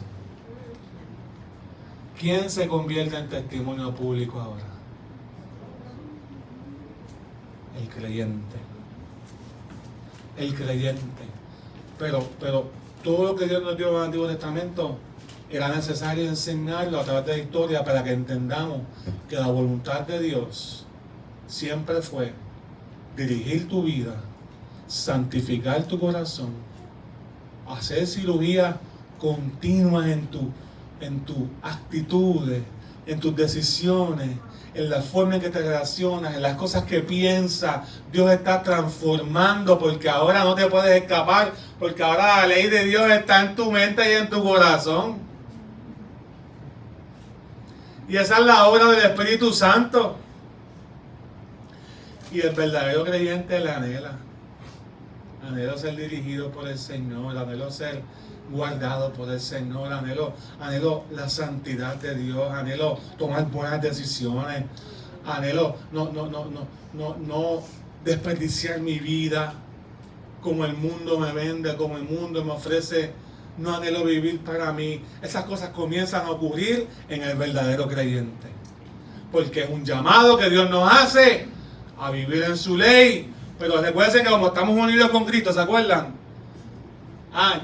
¿Quién se convierte en testimonio público ahora? El creyente. El creyente. Pero todo lo que Dios nos dio en el Antiguo Testamento era necesario enseñarlo a través de la historia para que entendamos que la voluntad de Dios siempre fue dirigir tu vida, santificar tu corazón, hacer cirugía continua en tus actitudes, en tus decisiones, en la forma en que te relacionas, en las cosas que piensas. Dios está transformando, porque ahora no te puedes escapar, porque ahora la ley de Dios está en tu mente y en tu corazón. Y esa es la obra del Espíritu Santo. Y el verdadero creyente le anhela. Anhelo ser dirigido por el Señor, anhelo ser guardado por el Señor, anhelo la santidad de Dios, anhelo tomar buenas decisiones, anhelo no desperdiciar mi vida como el mundo me vende, como el mundo me ofrece. No anhelo vivir para mí. Esas cosas comienzan a ocurrir en el verdadero creyente, porque es un llamado que Dios nos hace a vivir en su ley. Pero recuerden que como estamos unidos con Cristo, ¿se acuerdan?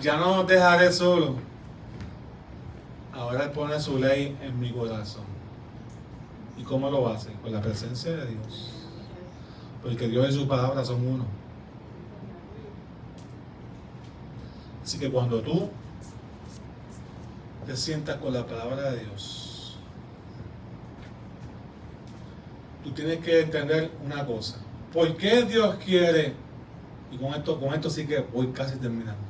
Ya no nos dejaré solo. Ahora Él pone su ley en mi corazón. ¿Y cómo lo hace? Con la presencia de Dios. Porque Dios y su palabra son uno. Así que cuando tú te sientas con la palabra de Dios, tú tienes que entender una cosa. ¿Por qué Dios quiere? Y con esto sí que voy casi terminando.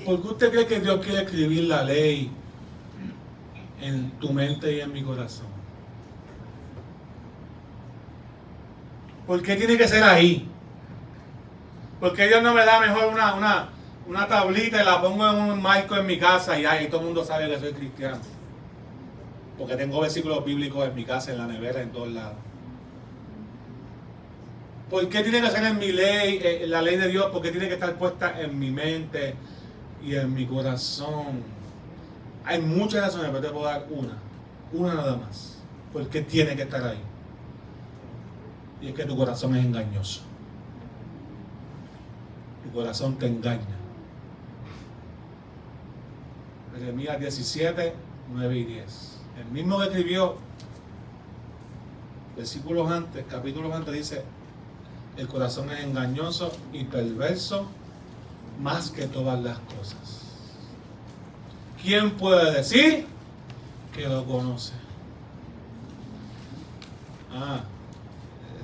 ¿Por qué usted cree que Dios quiere escribir la ley en tu mente y en mi corazón? ¿Por qué tiene que ser ahí? ¿Por qué Dios no me da mejor una tablita y la pongo en un marco en mi casa y ahí todo el mundo sabe que soy cristiano? Porque tengo versículos bíblicos en mi casa, en la nevera, en todos lados. ¿Por qué tiene que ser en mi ley, la ley de Dios? Porque tiene que estar puesta en mi mente y en mi corazón. Hay muchas razones, pero te puedo dar una nada más. ¿Por qué tiene que estar ahí? Y es que tu corazón es engañoso. Tu corazón te engaña. Jeremías 17, 9 y 10. El mismo que escribió versículos antes, capítulos antes, dice: el corazón es engañoso y perverso más que todas las cosas. ¿Quién puede decir que lo conoce?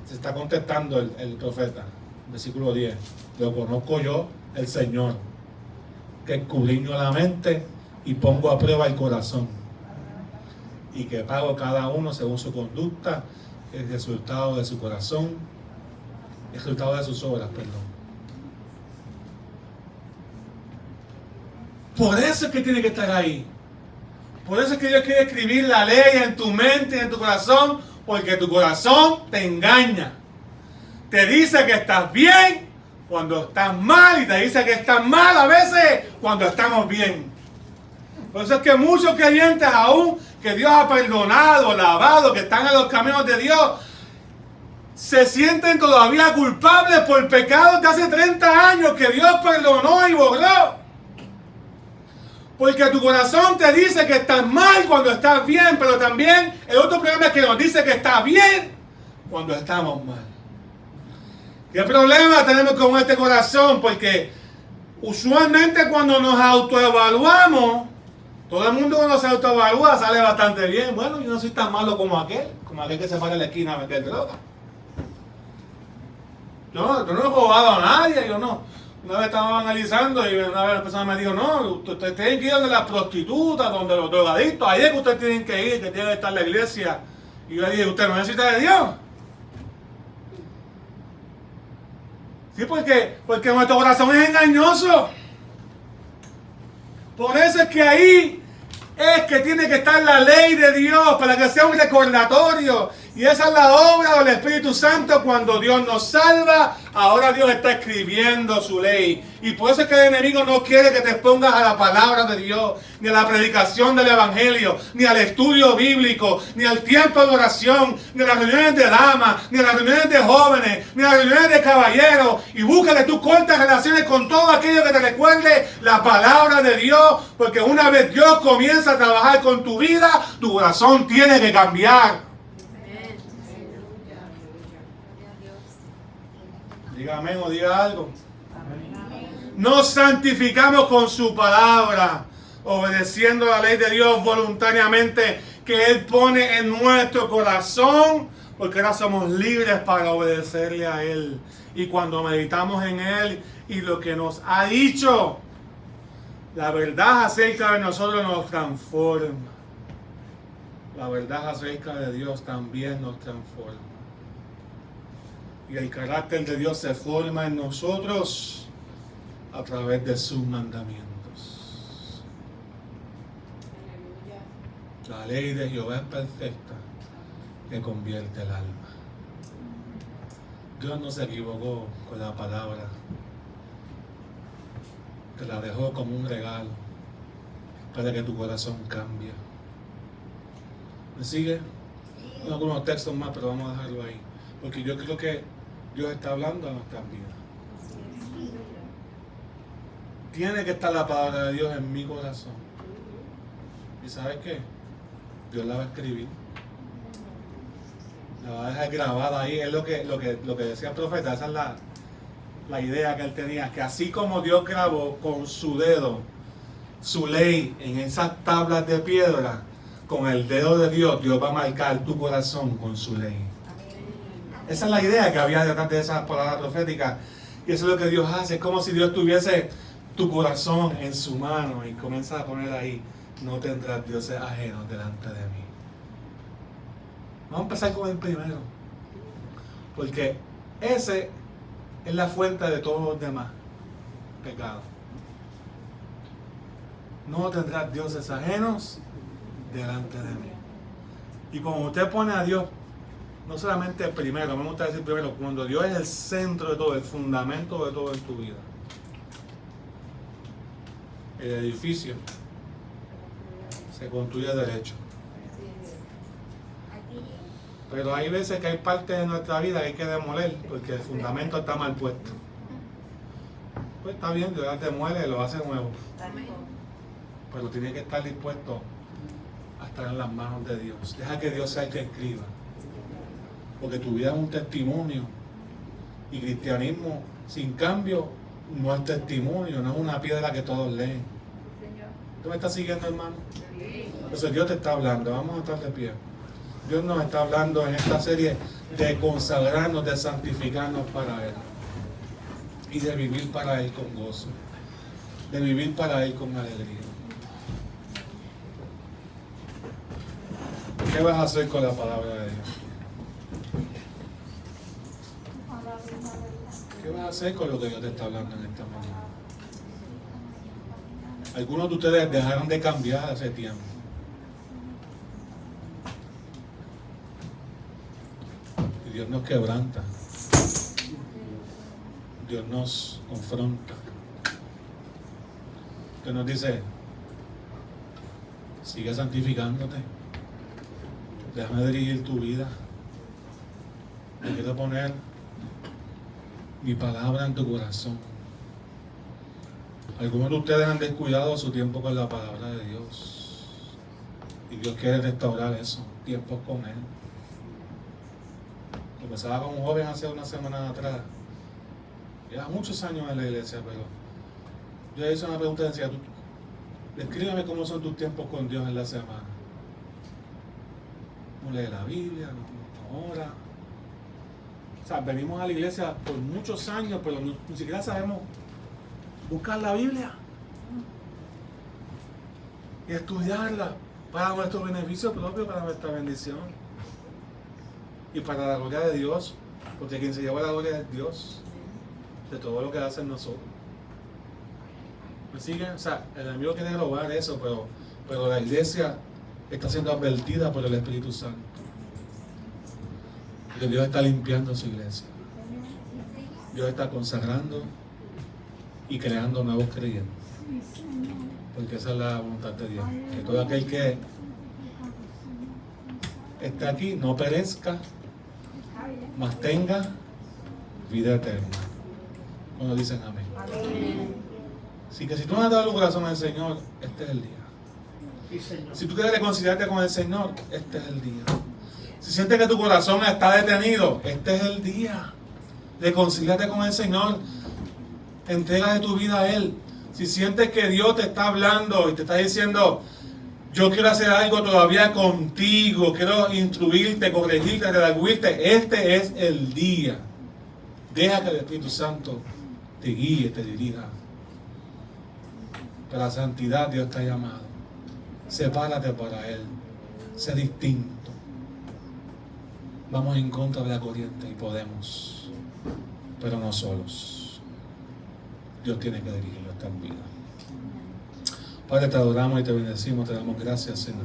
Se está contestando el profeta, versículo 10. Lo conozco yo, el Señor, que escudriño la mente y pongo a prueba el corazón, y que pago cada uno según su conducta, el resultado de su corazón, el resultado de sus obras, perdón. Por eso es que tiene que estar ahí. Por eso es que Dios quiere escribir la ley en tu mente y en tu corazón, porque tu corazón te engaña. Te dice que estás bien cuando estás mal, y te dice que estás mal a veces cuando estamos bien. Por eso es que muchos creyentes, aún que Dios ha perdonado, lavado, que están en los caminos de Dios, se sienten todavía culpables por pecados de hace 30 años que Dios perdonó y borró. Porque tu corazón te dice que estás mal cuando estás bien, pero también el otro problema es que nos dice que está bien cuando estamos mal. ¿Qué problema tenemos con este corazón? Porque usualmente cuando nos autoevaluamos, todo el mundo cuando se autoevalúa sale bastante bien. Bueno, yo no soy tan malo como aquel que se para en la esquina a meter droga. Yo no he robado a nadie, yo no. Una vez estábamos analizando y una vez la persona me dijo: no, ustedes tienen que ir donde las prostitutas, donde los drogadictos, ahí es que ustedes tienen que ir, que tiene que estar la iglesia. Y yo le dije: ¿usted no necesita de Dios? Sí, porque nuestro corazón es engañoso. Por eso es que ahí es que tiene que estar la ley de Dios, para que sea un recordatorio. Y esa es la obra del Espíritu Santo. Cuando Dios nos salva, ahora Dios está escribiendo su ley. Y por eso es que el enemigo no quiere que te expongas a la palabra de Dios, ni a la predicación del Evangelio, ni al estudio bíblico, ni al tiempo de oración, ni a las reuniones de damas, ni a las reuniones de jóvenes, ni a las reuniones de caballeros. Y busca que tú cortes relaciones con todo aquello que te recuerde la palabra de Dios. Porque una vez Dios comienza a trabajar con tu vida, tu corazón tiene que cambiar. Diga amén o diga algo. Nos santificamos con su palabra, obedeciendo la ley de Dios voluntariamente que Él pone en nuestro corazón, porque ahora somos libres para obedecerle a Él. Y cuando meditamos en Él y lo que nos ha dicho, la verdad acerca de nosotros nos transforma. La verdad acerca de Dios también nos transforma. Y el carácter de Dios se forma en nosotros a través de sus mandamientos. La ley de Jehová es perfecta, que convierte el alma. Dios no se equivocó con la palabra, te la dejó como un regalo para que tu corazón cambie. ¿Me sigue? No con unos textos más, pero vamos a dejarlo ahí, porque yo creo que Dios está hablando a nuestras vidas. Tiene que estar la palabra de Dios en mi corazón. ¿Y sabes qué? Dios la va a escribir. La va a dejar grabada ahí. Es lo que decía el profeta. Esa es la idea que él tenía. Que así como Dios grabó con su dedo su ley en esas tablas de piedra, con el dedo de Dios, Dios va a marcar tu corazón con su ley. Esa es la idea que había detrás de esas palabras proféticas. Y eso es lo que Dios hace. Es como si Dios tuviese tu corazón en su mano y comienza a poner ahí: no tendrás dioses ajenos delante de mí. Vamos a empezar con el primero, porque ese es la fuente de todos los demás pecados. No tendrás dioses ajenos delante de mí. Y cuando usted pone a Dios, no solamente primero, me gusta decir primero, cuando Dios es el centro de todo, el fundamento de todo en tu vida, el edificio se construye derecho. Pero hay veces que hay partes de nuestra vida que hay que demoler porque el fundamento está mal puesto. Pues está bien, Dios te muele y lo hace nuevo. Pero tiene que estar dispuesto a estar en las manos de Dios. Deja que Dios sea el que escriba. Porque tu vida es un testimonio. Y cristianismo sin cambio no es testimonio, no es una piedra que todos leen. ¿Tú me estás siguiendo, hermano? Entonces Dios te está hablando. Vamos a estar de pie. Dios nos está hablando en esta serie de consagrarnos, de santificarnos para Él. Y de vivir para Él con gozo. De vivir para Él con alegría. ¿Qué vas a hacer con la palabra de Dios? ¿Qué vas a hacer con lo que Dios te está hablando en esta mañana? Algunos de ustedes dejaron de cambiar hace tiempo. Y Dios nos quebranta. Dios nos confronta. Dios nos dice: sigue santificándote. Déjame dirigir tu vida. Yo quiero poner mi palabra en tu corazón. Algunos de ustedes han descuidado su tiempo con la palabra de Dios. Y Dios quiere restaurar eso, tiempos con Él. Empezaba con un joven hace una semana atrás. Lleva muchos años en la iglesia, pero yo le hice una pregunta y decía: descríbeme cómo son tus tiempos con Dios en la semana. No lee la Biblia, no ora. O sea, venimos a la iglesia por muchos años, pero ni siquiera sabemos buscar la Biblia y estudiarla para nuestro beneficio propio, para nuestra bendición y para la gloria de Dios, porque quien se lleva la gloria es Dios de todo lo que hace en nosotros. ¿Me siguen? O sea, el enemigo quiere robar eso, pero la iglesia está siendo advertida por el Espíritu Santo. Que Dios está limpiando su iglesia. Dios está consagrando y creando nuevos creyentes. Porque esa es la voluntad de Dios. Que todo aquel que esté aquí no perezca, mas tenga vida eterna. Cuando dicen amén. Así que si tú no has dado el corazón al Señor, este es el día. Si tú quieres reconciliarte con el Señor, este es el día. Si sientes que tu corazón está detenido, este es el día. Reconcíliate con el Señor. Entrega de tu vida a Él. Si sientes que Dios te está hablando y te está diciendo, yo quiero hacer algo todavía contigo, quiero instruirte, corregirte, redarguirte, este es el día. Deja que el Espíritu Santo te guíe, te dirija. Para la santidad Dios te ha llamado. Sepárate para Él. Sé distinto. Vamos en contra de la corriente y podemos, pero no solos. Dios tiene que dirigir nuestras vidas. Padre, te adoramos y te bendecimos, te damos gracias, Señor,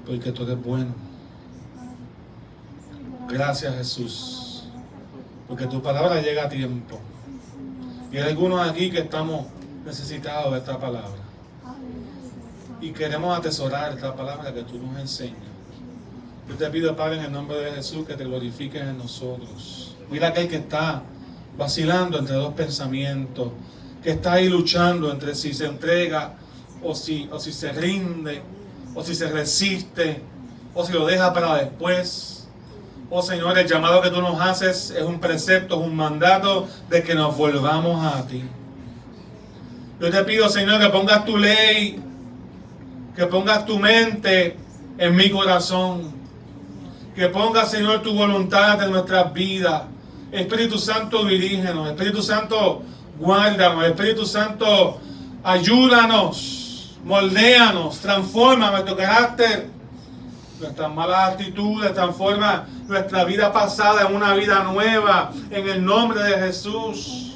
porque tú eres bueno. Gracias, Jesús, porque tu palabra llega a tiempo. Y hay algunos aquí que estamos necesitados de esta palabra. Y queremos atesorar esta palabra que tú nos enseñas. Yo te pido, Padre, en el nombre de Jesús, que te glorifiques en nosotros. Mira aquel que está vacilando entre dos pensamientos, que está ahí luchando entre si se entrega o si se rinde, o si se resiste, o si lo deja para después. Oh Señor, el llamado que tú nos haces es un precepto, es un mandato de que nos volvamos a ti. Yo te pido, Señor, que pongas tu ley, que pongas tu mente en mi corazón, que pongas, Señor, tu voluntad en nuestras vidas. Espíritu Santo, dirígenos. Espíritu Santo, guárdanos. Espíritu Santo, ayúdanos, moldéanos, transforma nuestro carácter, nuestras malas actitudes, transforma nuestra vida pasada en una vida nueva, en el nombre de Jesús.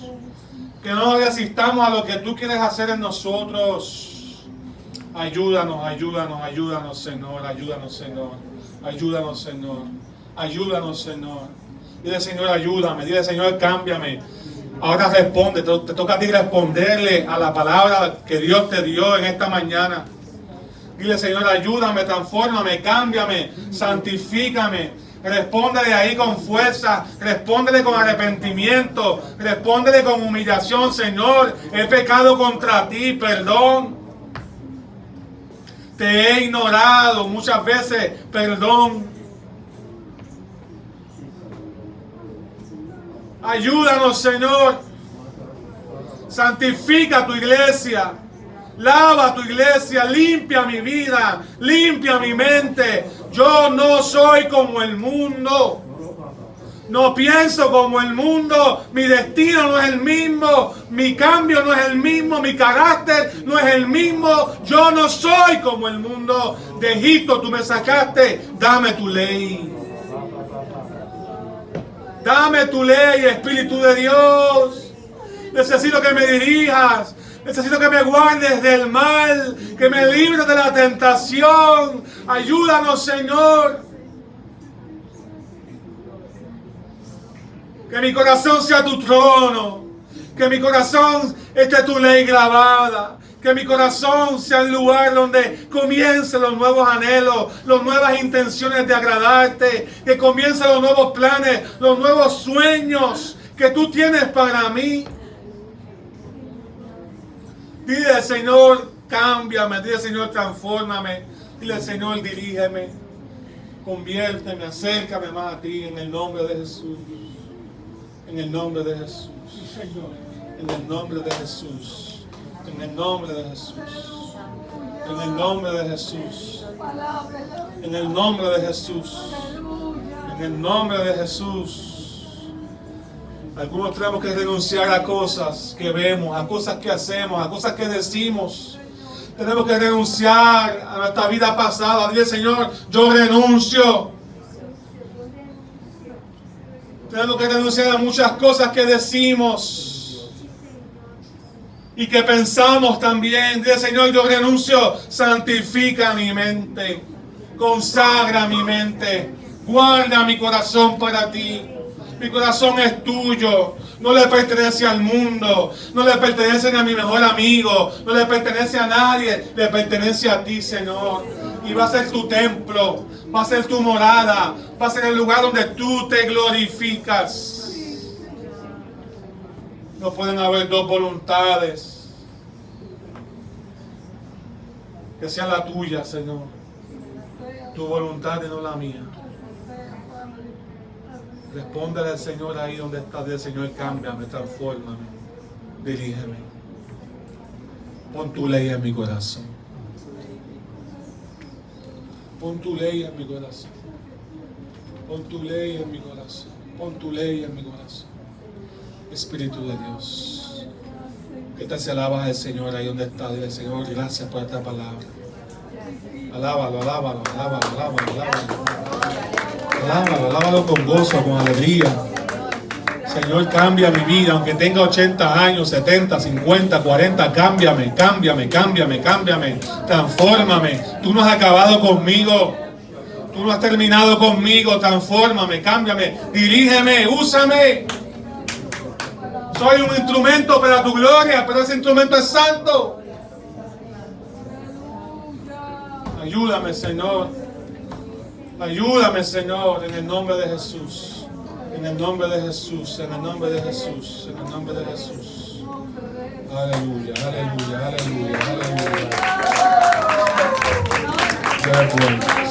Que no resistamos a lo que tú quieres hacer en nosotros. Ayúdanos, ayúdanos, ayúdanos, Señor, ayúdanos, Señor, ayúdanos, Señor, ayúdanos, Señor. Dile, Señor, ayúdame, dile, Señor, cámbiame. Ahora responde, te toca a ti responderle a la palabra que Dios te dio en esta mañana. Dile, Señor, ayúdame, transfórmame, cámbiame, santifícame. Respóndele ahí con fuerza, respóndele con arrepentimiento, respóndele con humillación. Señor, he pecado contra ti, perdón. Te he ignorado muchas veces, perdón. Ayúdanos, Señor. Santifica tu iglesia. Lava tu iglesia. Limpia mi vida. Limpia mi mente. Yo no soy como el mundo. No pienso como el mundo. Mi destino no es el mismo. Mi cambio no es el mismo. Mi carácter no es el mismo. Yo no soy como el mundo. De Egipto tú me sacaste. Dame tu ley. Dame tu ley, Espíritu de Dios. Necesito que me dirijas. Necesito que me guardes del mal. Que me libres de la tentación. Ayúdanos, Señor. Que mi corazón sea tu trono. Que mi corazón esté tu ley grabada. Que mi corazón sea el lugar donde comiencen los nuevos anhelos, las nuevas intenciones de agradarte. Que comiencen los nuevos planes, los nuevos sueños que tú tienes para mí. Dile, Señor, cámbiame. Dile, Señor, transfórmame. Dile, Señor, dirígeme. Conviérteme, acércame más a ti en el nombre de Jesús. En el nombre de Jesús. En el nombre de Jesús. En el nombre de Jesús. En el nombre de Jesús. En el nombre de Jesús. En el nombre de Jesús. Algunos tenemos que renunciar a cosas que vemos, a cosas que hacemos, a cosas que decimos. Tenemos que renunciar a nuestra vida pasada. Dile, Señor, yo renuncio. Tenemos que renunciar a muchas cosas que decimos y que pensamos también. Dile, Señor, yo renuncio. Santifica mi mente. Consagra mi mente. Guarda mi corazón para ti. Mi corazón es tuyo. No le pertenece al mundo. No le pertenece ni a mi mejor amigo. No le pertenece a nadie. Le pertenece a ti, Señor. Y va a ser tu templo. Va a ser tu morada. Va a ser el lugar donde tú te glorificas. No pueden haber dos voluntades. Que sea la tuya, Señor. Tu voluntad y no la mía. Respóndale al Señor ahí donde estás. Dile, Señor, cámbiame, transfórmame, dirígeme. Pon tu ley en mi corazón. Pon tu ley en mi corazón. Pon tu ley en mi corazón. Pon tu ley en mi corazón. Espíritu de Dios. ¿Qué tal si alabas al Señor ahí donde está? Dile, Señor, gracias por esta palabra. Alábalo, alábalo, alábalo, alábalo, alábalo. Alábalo, alábalo con gozo, con alegría. Señor, cambia mi vida, aunque tenga 80 años, 70, 50, 40, cámbiame, cámbiame, cámbiame, cámbiame, transfórmame. Tú no has acabado conmigo, tú no has terminado conmigo, transfórmame, cámbiame, dirígeme, úsame. Soy un instrumento para tu gloria, pero ese instrumento es santo. Ayúdame, Señor. Ayúdame, Señor, en el nombre de Jesús. En el nombre de Jesús, en el nombre de Jesús, en el nombre de Jesús. Aleluya, aleluya, aleluya, aleluya. Qué bueno.